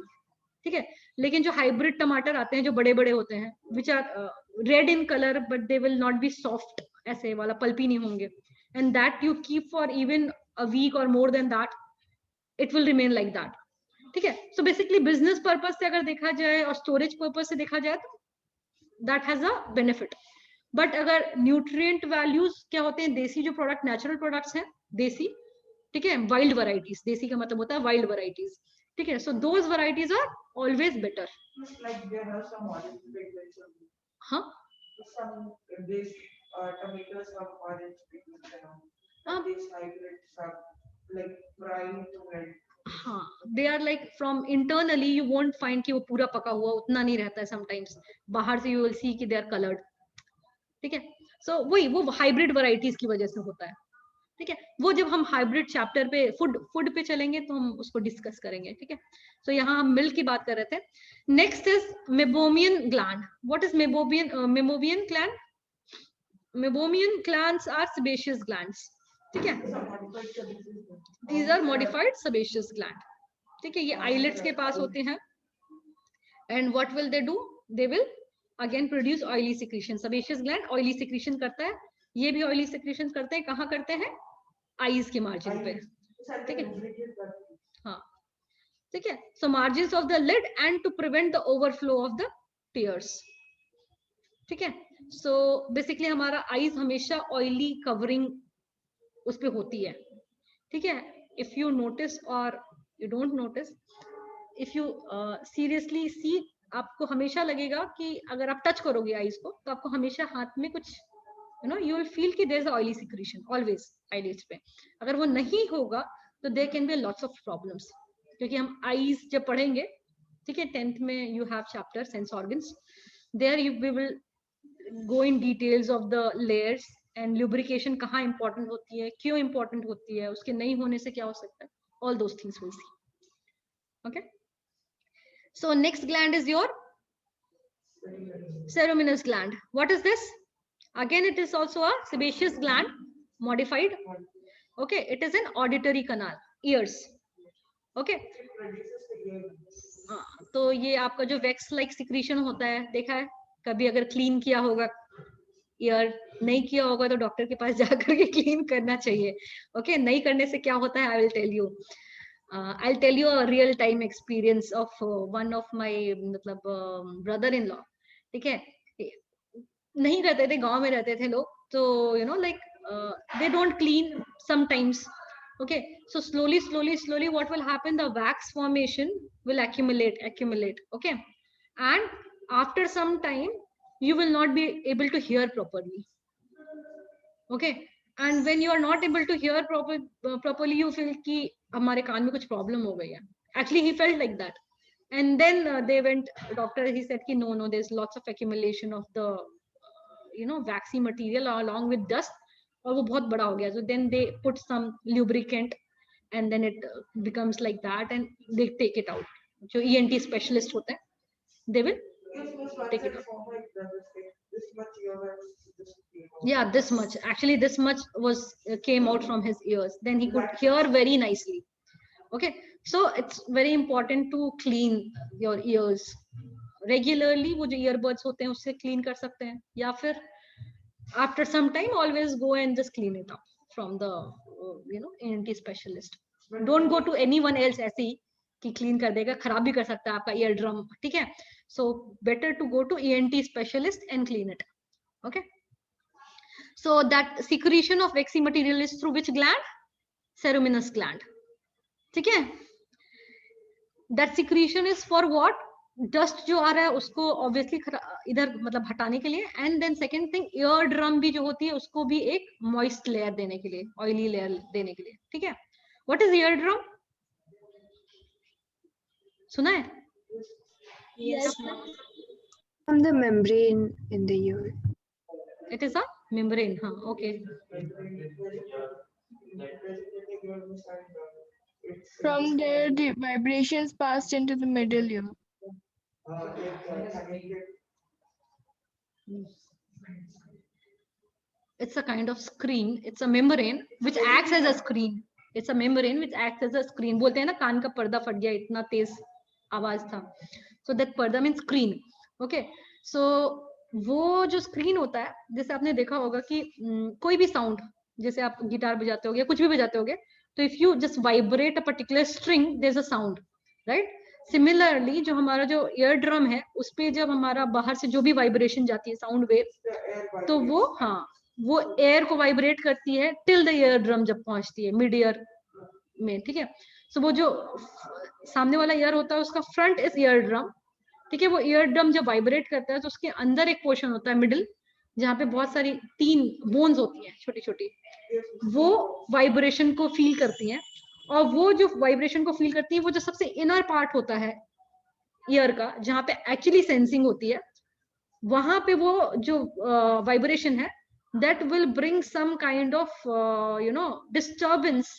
ठीक है, लेकिन जो हाइब्रिड टमाटर आते हैं जो बड़े बड़े होते हैं, which are red in colour but they will not be soft, ऐसे वाला पल्पी नहीं होंगे, and that you keep for even a week और more than that, it will remain like that. ठीक है, सो बेसिकली बिजनेस पर्पज से अगर देखा जाए और स्टोरेज पर्पज से देखा जाए तो that has a benefit. But अगर न्यूट्रिएंट वैल्यूज क्या होते हैं, देसी जो प्रोडक्ट, नेचुरल प्रोडक्ट्स हैं देसी, ठीक है, वाइल्ड वैरायटीज, देसी का मतलब होता है वाइल्ड वैरायटीज. ठीक है, so those varieties are always better. Just like there are some orange pigments. हाँ, Some these tomatoes have orange pigments around. हाँ, These hybrids are like brown to red. हाँ, they are like from internally you won't find कि वो पूरा पका हुआ उतना नहीं रहता है. समटाइम्स बाहर से यू विल सी कि दे आर कलर्ड. ठीक है, सो वही वो हाइब्रिड वैरायटीज की वजह से होता है. ठीक है, वो जब हम हाइब्रिड चैप्टर पे फूड पे चलेंगे तो हम उसको डिस्कस करेंगे. ठीक है, सो यहाँ हम मिल्क की बात कर रहे थे. Next is meibomian gland. What is meibomian gland? Meibomian glands are sebaceous glands. ठीक है, Some modified services. these are modified sebaceous gland. ठीक है, ये आइलेट्स के पास होते हैं. And what will they do? They will again produce oily secretion. Sebaceous gland oily secretion करता है, ये भी ऑयली सिक्रीशन करते हैं. कहाँ करते हैं? आईज के मार्जिन पे. ठीक है, हाँ, ठीक है. So margins of the lid and to prevent the overflow of the tears. ठीक है, सो बेसिकली हमारा आईज हमेशा ऑयली कवरिंग उस पे होती है. ठीक है, इफ यू नोटिस और you don't notice, if you seriously see, आपको हमेशा लगेगा कि अगर आप टच करोगे आईज को तो आपको हमेशा हाथ में कुछ, you know, you will feel कि there is oily secretion always eyelids पे. अगर वो नहीं होगा तो there can be lots of problems. क्योंकि हम आईज जब पढ़ेंगे, ठीक है, 10th में you have chapter sense organs, there you we will go in details of the layers and lubrication कहाँ इंपॉर्टेंट होती है, क्यों इंपॉर्टेंट होती है, उसके नहीं होने से क्या हो सकता है. All those things will see. Okay, so next gland is your ceruminous gland. What is this? Again, it is also a sebaceous gland, modified. Okay, it is an auditory canal, ears. Okay, It produces the ear. तो ये आपका जो wax like secretion होता है, देखा है कभी? अगर क्लीन किया होगा ईयर, नहीं किया होगा तो डॉक्टर के पास जाकर के क्लीन करना चाहिए. ओके, नहीं करने से क्या होता है, I'll tell you a real time experience of one of my मतलब brother in law. ठीक है, नहीं रहते थे, गांव में रहते थे लोग, तो you know like they don't clean sometimes. Okay, so slowly what will happen, the wax formation will accumulate. Okay, and after some time you will not be able to hear properly. Okay, and when you are not able to hear properly, you feel कि हमारे कान में कुछ problem हो गई है. Actually he felt like that, and then they went doctor, he said कि no, there's lots of accumulation of the waxy material along with dust, और वो बहुत बड़ा हो गया. So then they put some lubricant and then it becomes like that and they take it out. जो ENT specialist होते हैं, they will take it out. This much ear wax just came out. Yeah, this much. Actually, this much was came out from his ears. Then he could hear very nicely. Okay, so it's very important to clean your ears regularly. वो जो earbuds होते हैं उससे clean कर सकते हैं, या फिर after some time always go and just clean it up from the ENT specialist. Don't go to anyone else ऐसे ही कि clean कर देगा, खराब भी कर सकता है आपका eardrum. ठीक है, so better to go to ENT specialist and clean it. Okay, so that secretion of waxy material is through which gland? Ceruminous gland. ठीक है, that secretion is for what? Dust जो आ रहा है उसको obviously इधर मतलब हटाने के लिए, and then second thing, eardrum भी जो होती है उसको भी एक moist layer देने के लिए, oily layer देने के लिए. ठीक है, what is eardrum? सुना है? Yes. From the membrane in the ear. It is a membrane. हाँ, okay. From there, the vibrations passed into the middle ear. It's a kind of screen. It's a membrane which acts as a screen. It's a membrane which acts as a screen. बोलते हैं ना कान का पर्दा फट गया, इतना तेज आवाज था. So that पर्दा means screen. Okay. So वो जो screen होता है, जैसे आपने देखा होगा कि कोई भी sound, जैसे आप गिटार बजाते होगे, कुछ भी बजाते होगे, तो if you just vibrate a particular string, there's a sound, right? Similarly, जो हमारा जो eardrum है, उस पे जब हमारा बाहर से जो भी vibration जाती है, sound wave, तो वो हाँ वो एयर को वाइब्रेट करती है टिल द ईयर ड्रम जब पहुंचती है मिड ईयर में. ठीक है, सो वो जो सामने वाला ईयर होता है उसका फ्रंट इज ईयर ड्रम. ठीक है, वो ईयर ड्रम जब वाइब्रेट करता है तो उसके अंदर एक पोर्शन होता है मिडिल, जहाँ पे बहुत सारी 3 बोन्स होती हैं छोटी छोटी, वो वाइब्रेशन को फील करती हैं. और वो जो वाइब्रेशन को फील करती है वो जो सबसे इनर पार्ट होता है ईयर का, जहाँ पे एक्चुअली सेंसिंग होती है, वहां पे वो जो वाइब्रेशन है that will bring some kind of disturbance.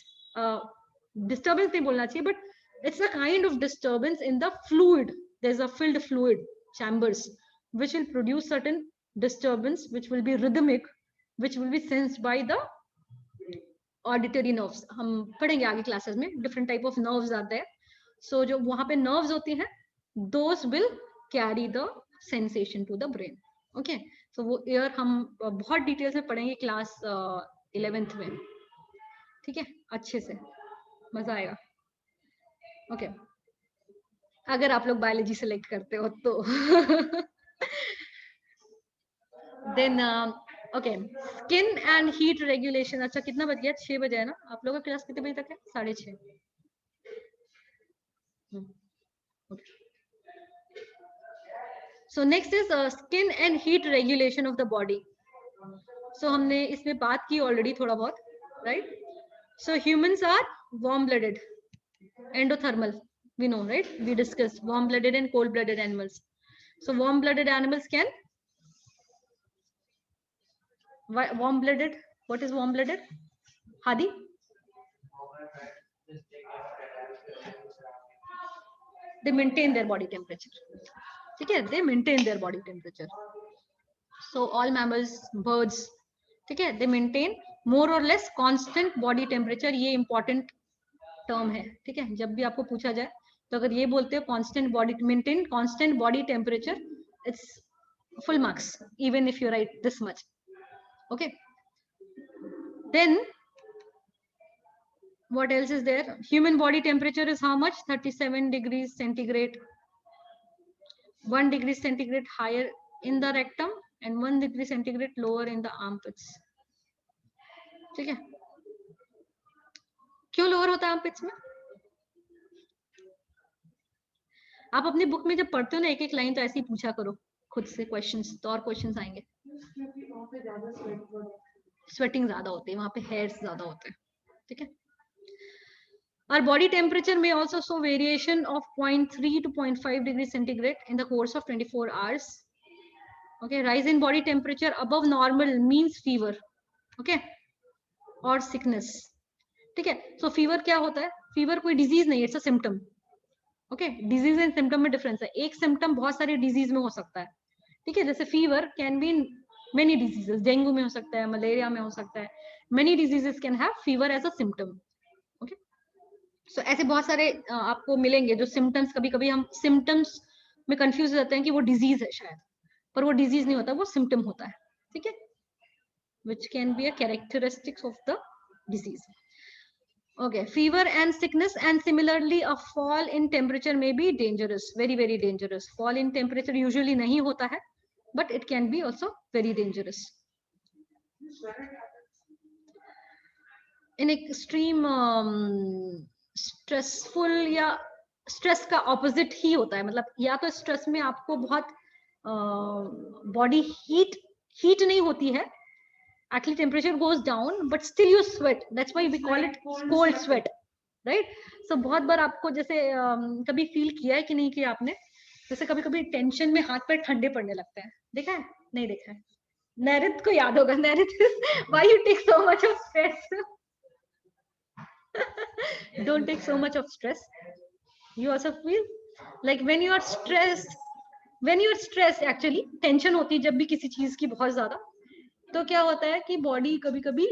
Disturbance नहीं बोलना चाहिए, but it's a kind of disturbance in the fluid. There's a filled fluid chambers which will produce certain disturbance which will be rhythmic, which will be sensed by the auditory nerves. हम पढ़ेंगे आगे classes में, different type of nerves आते हैं. So जो वहां पे nerves होती हैं, those will carry the sensation to the brain. Okay, so वो ईयर हम बहुत डिटेल से पढ़ेंगे क्लास 11th में. ठीक है, अच्छे से मजा आएगा. ओके, अगर आप लोग बायोलॉजी सेलेक्ट करते हो तो. Then okay, skin and heat regulation. अच्छा कितना बज गया? 6 बजे है ना? आप लोगों का क्लास कितने बजे तक है? 6:30. So next is skin and heat regulation of the body. So हमने इसमें बात की already थोड़ा बहुत, right? So humans are warm-blooded, endothermal. We know, right? We discussed warm-blooded and cold-blooded animals. So warm-blooded animals can. Warm-blooded. What is warm-blooded? Hadi? They maintain their body temperature. Okay, they maintain their body temperature. So all mammals, birds, okay, they maintain मोर और less constant body temperature, ये important term है, ठीक है। जब भी आपको पूछा जाए तो अगर ये बोलते हो constant body, maintain constant body temperature, it's full marks even if you write this much. Okay, then what else is there? Human body temperature is how much? 37 degrees centigrade. 1 degree centigrade higher in the rectum and 1 degree centigrade lower in the armpits. ठीक है, क्यों lower होता है armpits में? आप अपनी book में जब पढ़ते हो ना एक एक लाइन, तो ऐसे ही पूछा करो खुद से क्वेश्चंस, तो और क्वेश्चंस आएंगे। स्वेटिंग ज्यादा होती है वहां पे, हेयर्स ज्यादा होते हैं, ठीक है। Our body temperature may also show variation of 0.3 to 0.5 degrees centigrade in the course of 24 hours. Okay, rise in body temperature above normal means fever, okay, or sickness, ठीक है। So fever क्या होता है? Fever कोई disease नहीं है, it's a symptom. Okay, disease and symptom में difference है। एक सिम्टम बहुत सारे डिजीज में हो सकता है, ठीक है। जैसे fever can be in many diseases, dengue में हो सकता है, मलेरिया में हो सकता है, many diseases can have fever as a symptom. Okay, so ऐसे बहुत सारे आपको मिलेंगे जो सिम्टम्स, कभी कभी हम सिम्टम्स में कंफ्यूज हो जाते हैं कि वो डिजीज है शायद, पर वो डिजीज नहीं होता, वो सिम्टम होता है, ठीक है, which can be a characteristics of the disease. Okay, fever and sickness, and similarly a fall in temperature may be dangerous, very very dangerous. Fall in temperature usually नहीं होता है, but it can be also very dangerous. In extreme stressful या stress का opposite ही होता है, मतलब या तो stress में आपको बहुत body heat नहीं होती है, actually temperature goes down but still you sweat, that's why we call it cold sweat, right? So बहुत बार आपको जैसे कभी फील किया है कि नहीं किया आपने, जैसे कभी कभी टेंशन में हाथ पैर ठंडे पड़ने लगते हैं, देखा है? नहीं देखा है? नैरित को याद होगा, Nairit why you take so much of stress? Don't take so much of stress. You also feel like when you are stressed actually tension होती है जब भी किसी चीज की बहुत ज्यादा, तो क्या होता है कि बॉडी कभी कभी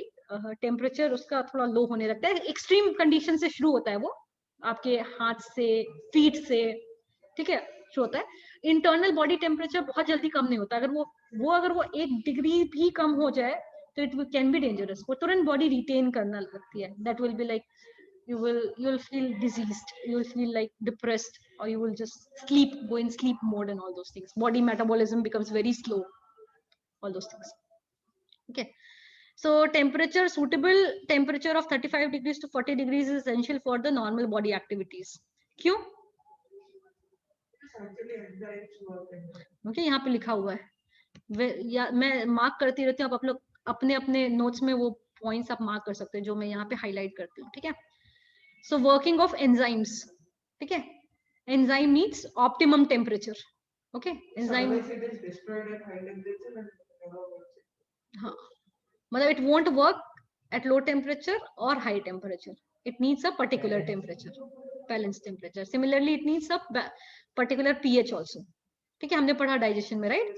टेम्परेचर उसका थोड़ा लो होने लगता है। एक्सट्रीम कंडीशन से शुरू होता है वो, आपके हाथ से, फीट से, ठीक है, शुरू होता है। इंटरनल बॉडी टेम्परेचर बहुत जल्दी कम नहीं होता, अगर वो 1 डिग्री भी कम हो जाए तो इट कैन बी डेंजरस, वो तुरंत बॉडी रिटेन करना लगती है। That will be like you will feel diseased, you will feel like depressed, or you will just go in sleep mode and all those things. Body metabolism becomes very slow, all those things. Okay, so suitable temperature of 35 degrees to 40 degrees is essential for the normal body activities. क्यों? Okay, यहाँ पे लिखा हुआ है, या मैं mark करती रहती हूँ, आप लोग अपने अपने नोट्स में वो पॉइंट्स आप मार्क कर सकते हैं जो मैं यहाँ पे हाईलाइट करती हूँ, ठीक है। So working of enzymes, ठीक है, enzyme needs optimum temperature. Okay, enzyme, हाँ, मतलब it won't work at low temperature or high temperature. It needs a particular temperature, balanced temperature. Similarly, it needs a particular pH also. ठीक है, हमने पढ़ा digestion में, right?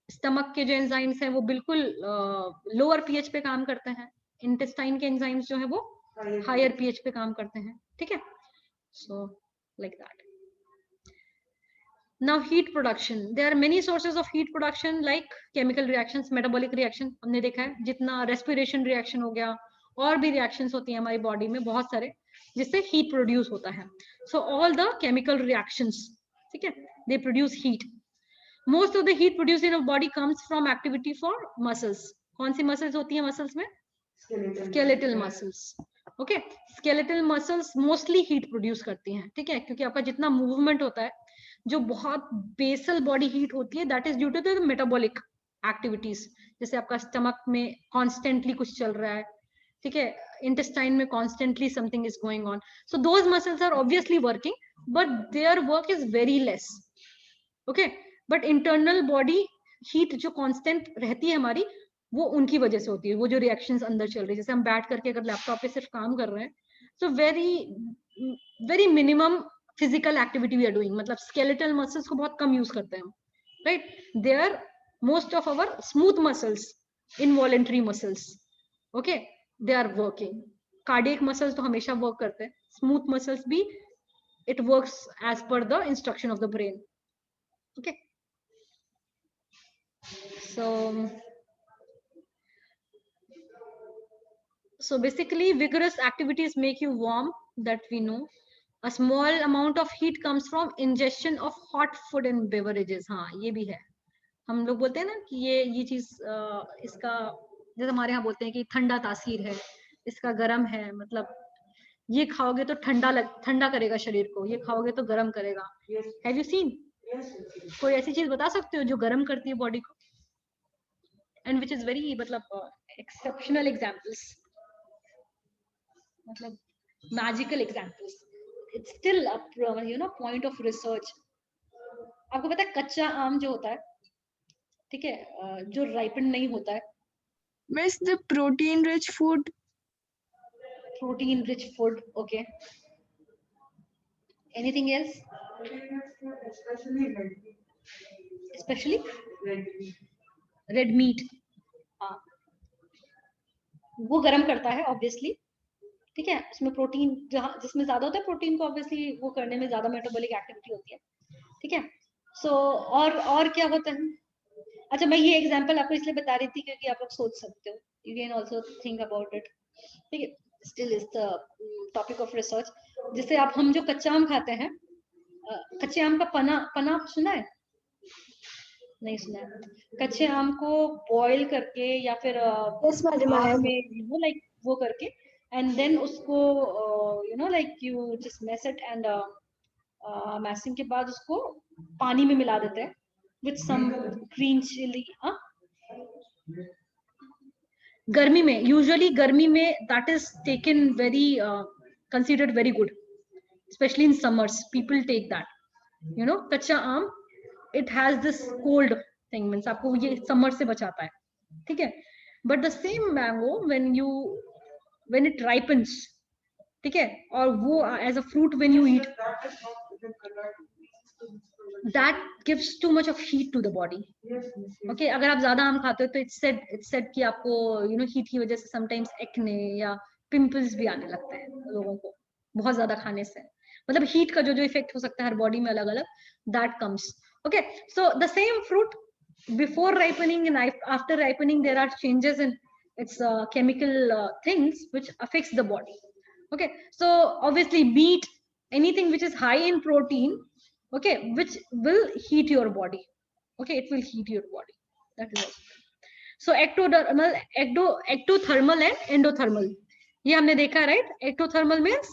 Stomach के जो enzymes हैं वो बिल्कुल लोअर पीएच पे काम करते हैं, इंटेस्टाइन के एंजाइम्स जो है वो हायर पीएच पे काम करते हैं, ठीक है। So like that. Now heat production, there are many sources of heat production like chemical reactions, metabolic reaction हमने देखा है, जितना respiration reaction हो गया, और भी reactions होती हैं हमारी बॉडी में बहुत सारे जिससे heat produce होता है। So all the chemical reactions, ठीक है, they produce heat. Most of the heat produced in a body comes from activity for muscles. कौन सी muscles होती हैं muscles में? Skeletal muscles. Okay, skeletal muscles mostly heat produce करती हैं, ठीक है, क्योंकि आपका जितना movement होता है, जो बहुत बेसल बॉडी हीट होती है, that is due to the metabolic activities. जैसे आपका स्टमक में कॉन्स्टेंटली कुछ चल रहा है, ठीक है, इंटेस्टाइन में constantly something is going on, so those muscles are obviously working but there work is very less. Okay, but internal body heat जो कांस्टेंट रहती है हमारी, वो उनकी वजह से होती है, वो जो रिएक्शंस अंदर चल रही है। जैसे हम बैठ करके अगर लैपटॉप पे सिर्फ काम कर रहे हैं, so very minimum physical activity we are doing, मतलब स्केलेटल मसल्स को बहुत कम यूज करते हैं, right? They are most of our smooth muscles, involuntary muscles, okay, they are working. Cardiac muscles तो हमेशा वर्क करते हैं, स्मूथ मसल्स भी, it works as per the instruction of the brain. Okay, so basically vigorous activities make you warm, that we know. A small amount of heat comes from ingestion of hot food and beverages. हाँ, ये भी है. हम लोग बोलते हैं ना कि ये चीज इसका, जैसे हमारे यहाँ बोलते हैं कि ठंडा तासीर है, इसका गर्म है, मतलब ये खाओगे तो ठंडा करेगा शरीर को, ये खाओगे तो गर्म करेगा. Have you seen? कोई ऐसी चीज बता सकते हो जो गर्म करती है बॉडी को? एंड विच इज वेरी मतलब एक्सेप्शनल एग्जाम्पल्स, मतलब magical examples. It's still point of research. आपको पता है कच्चा आम जो होता है, ठीक है, जो राइपन नहीं होता है, Miss, the protein rich food. protein rich food. Okay, anything else? Especially red meat. हाँ, वो गर्म करता है ऑब्वियसली, ठीक है. उसमें प्रोटीन, जहाँ जिसमें ज्यादा होता है प्रोटीन को, ऑब्वियसली वो करने में ज्यादा मेटाबॉलिक एक्टिविटी होती है, ठीक है. सो और क्या होता है? अच्छा, मैं ये एग्जांपल आपको इसलिए बता रही थी क्योंकि आप लोग सोच सकते हो, you can also think about it, ठीक है. Still is the topic of research. जिससे आप, हम जो कच्चा आम खाते हैं, कच्चे आम का पना सुना है? नहीं सुना है. कच्चे आम को बॉईल करके या फिर वो लाइक वो करके, एंड देन उसको you just mash it, and mashing के बाद उसको पानी में मिला देते हैं विथ सम ग्रीन चिली. गर्मी में, यूजुअली गर्मी में that is taken very considered very good, especially in summers people take that. कच्चा आम, it has this cold thing, means आपको ये समर से बचाता है, ठीक है. But the same mango when it ripens, ठीक है, और वो as a fruit when you eat, that gives too much of heat to the body. Okay, अगर आप ज्यादा आम खाते हो तो it's said कि आपको हीट की वजह से sometimes acne या pimples भी आने लगते हैं लोगों को बहुत ज्यादा खाने से. मतलब हीट का जो इफेक्ट हो सकता है हर बॉडी में अलग अलग, that comes. Okay, so the same fruit, before ripening and after ripening, there are changes in its chemical things which affects the body. Okay, so obviously meat, anything which is high in protein, okay, which will heat your body. Okay, it will heat your body. That is also. So ectothermal and endothermal, ये हमने देखा, right? Ectothermal means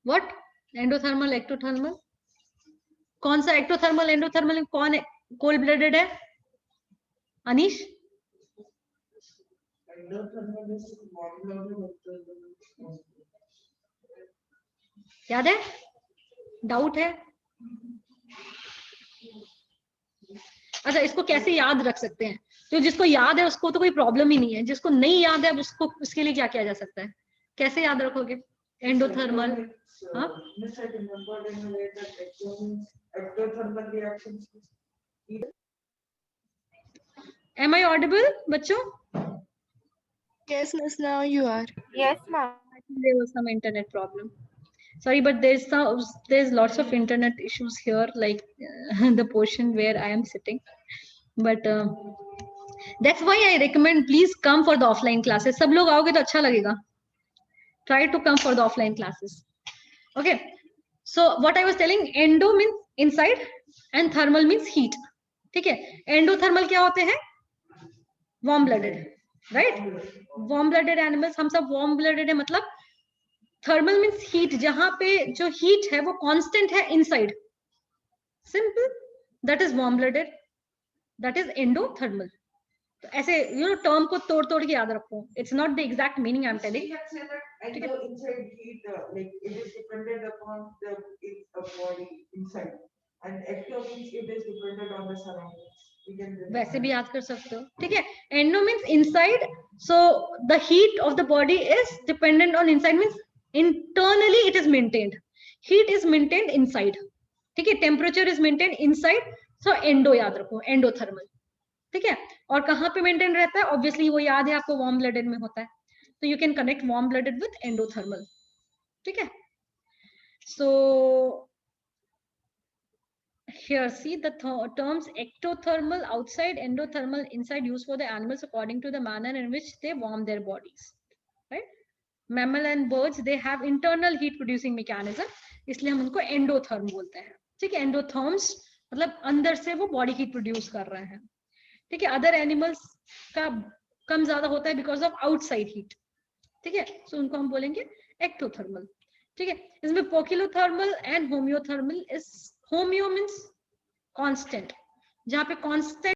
what? Endothermal, ectothermal. कौन सा ectothermal, endothermal, कौन है cold blooded है? अनीश, याद है? डाउट है? अच्छा, इसको कैसे याद रख सकते हैं? तो जिसको याद है उसको तो कोई प्रॉब्लम ही नहीं है, जिसको नहीं याद है उसको, उसके लिए क्या किया जा सकता है? कैसे याद रखोगे? एंडोथर्मल. हाँ, am I audible बच्चों? Yes, Miss, now you are. Yes, ma'am. I think there was some internet problem. Sorry, but there's lots of internet issues here, like the portion where I am sitting. But that's why I recommend please come for the offline classes. सब लोग आओगे तो अच्छा लगेगा. Try to come for the offline classes. Okay. So what I was telling, endo means inside and thermal means heat. ठीक है. Endothermal क्या होते हैं? Warm blooded, right? Warm blooded animals, हम सब warm blooded है, मतलब थर्मल मीन्स हीट, जहां पे जो हीट है वो कांस्टेंट है inside. Simple, that is warm blooded, that is endothermal. तो ऐसे टर्म को तोड़ तोड़ के याद रखो. It's not the exact meaning I am telling. Inside heat, like it is dependent upon the body inside, and ecto means it is dependent on the surroundings. वैसे भी याद कर सकते हो, ठीक है. Endo means inside, so the heat of the body is dependent on inside, means internally it is maintained, heat is maintained inside, ठीक है. temperature is maintained inside, so endo याद रखो, endothermal, ठीक है, और कहाँ पे मेंटेन रहता है, ऑब्वियसली वो याद है आपको, वार्म ब्लडेड में होता है, तो you can connect warm blooded with endothermal, ठीक है. सो here see the terms ectothermal outside, endothermal inside, used for the animals according to the manner in which they warm their bodies, right? Mammal and birds, they have internal heat producing mechanism, इसलिए हम उनको endotherm बोलते हैं, ठीक है. endotherms मतलब अंदर से वो बॉडी हीट प्रोड्यूस कर रहे हैं, ठीक है. अदर एनिमल्स का कम ज्यादा होता है बिकॉज ऑफ आउटसाइड हीट, ठीक है. सो उनको हम बोलेंगे एक्टोथर्मल, ठीक है. इसमें poikilothermal and homeothermal is, homeo means constant, जहां पे कांस्टेंट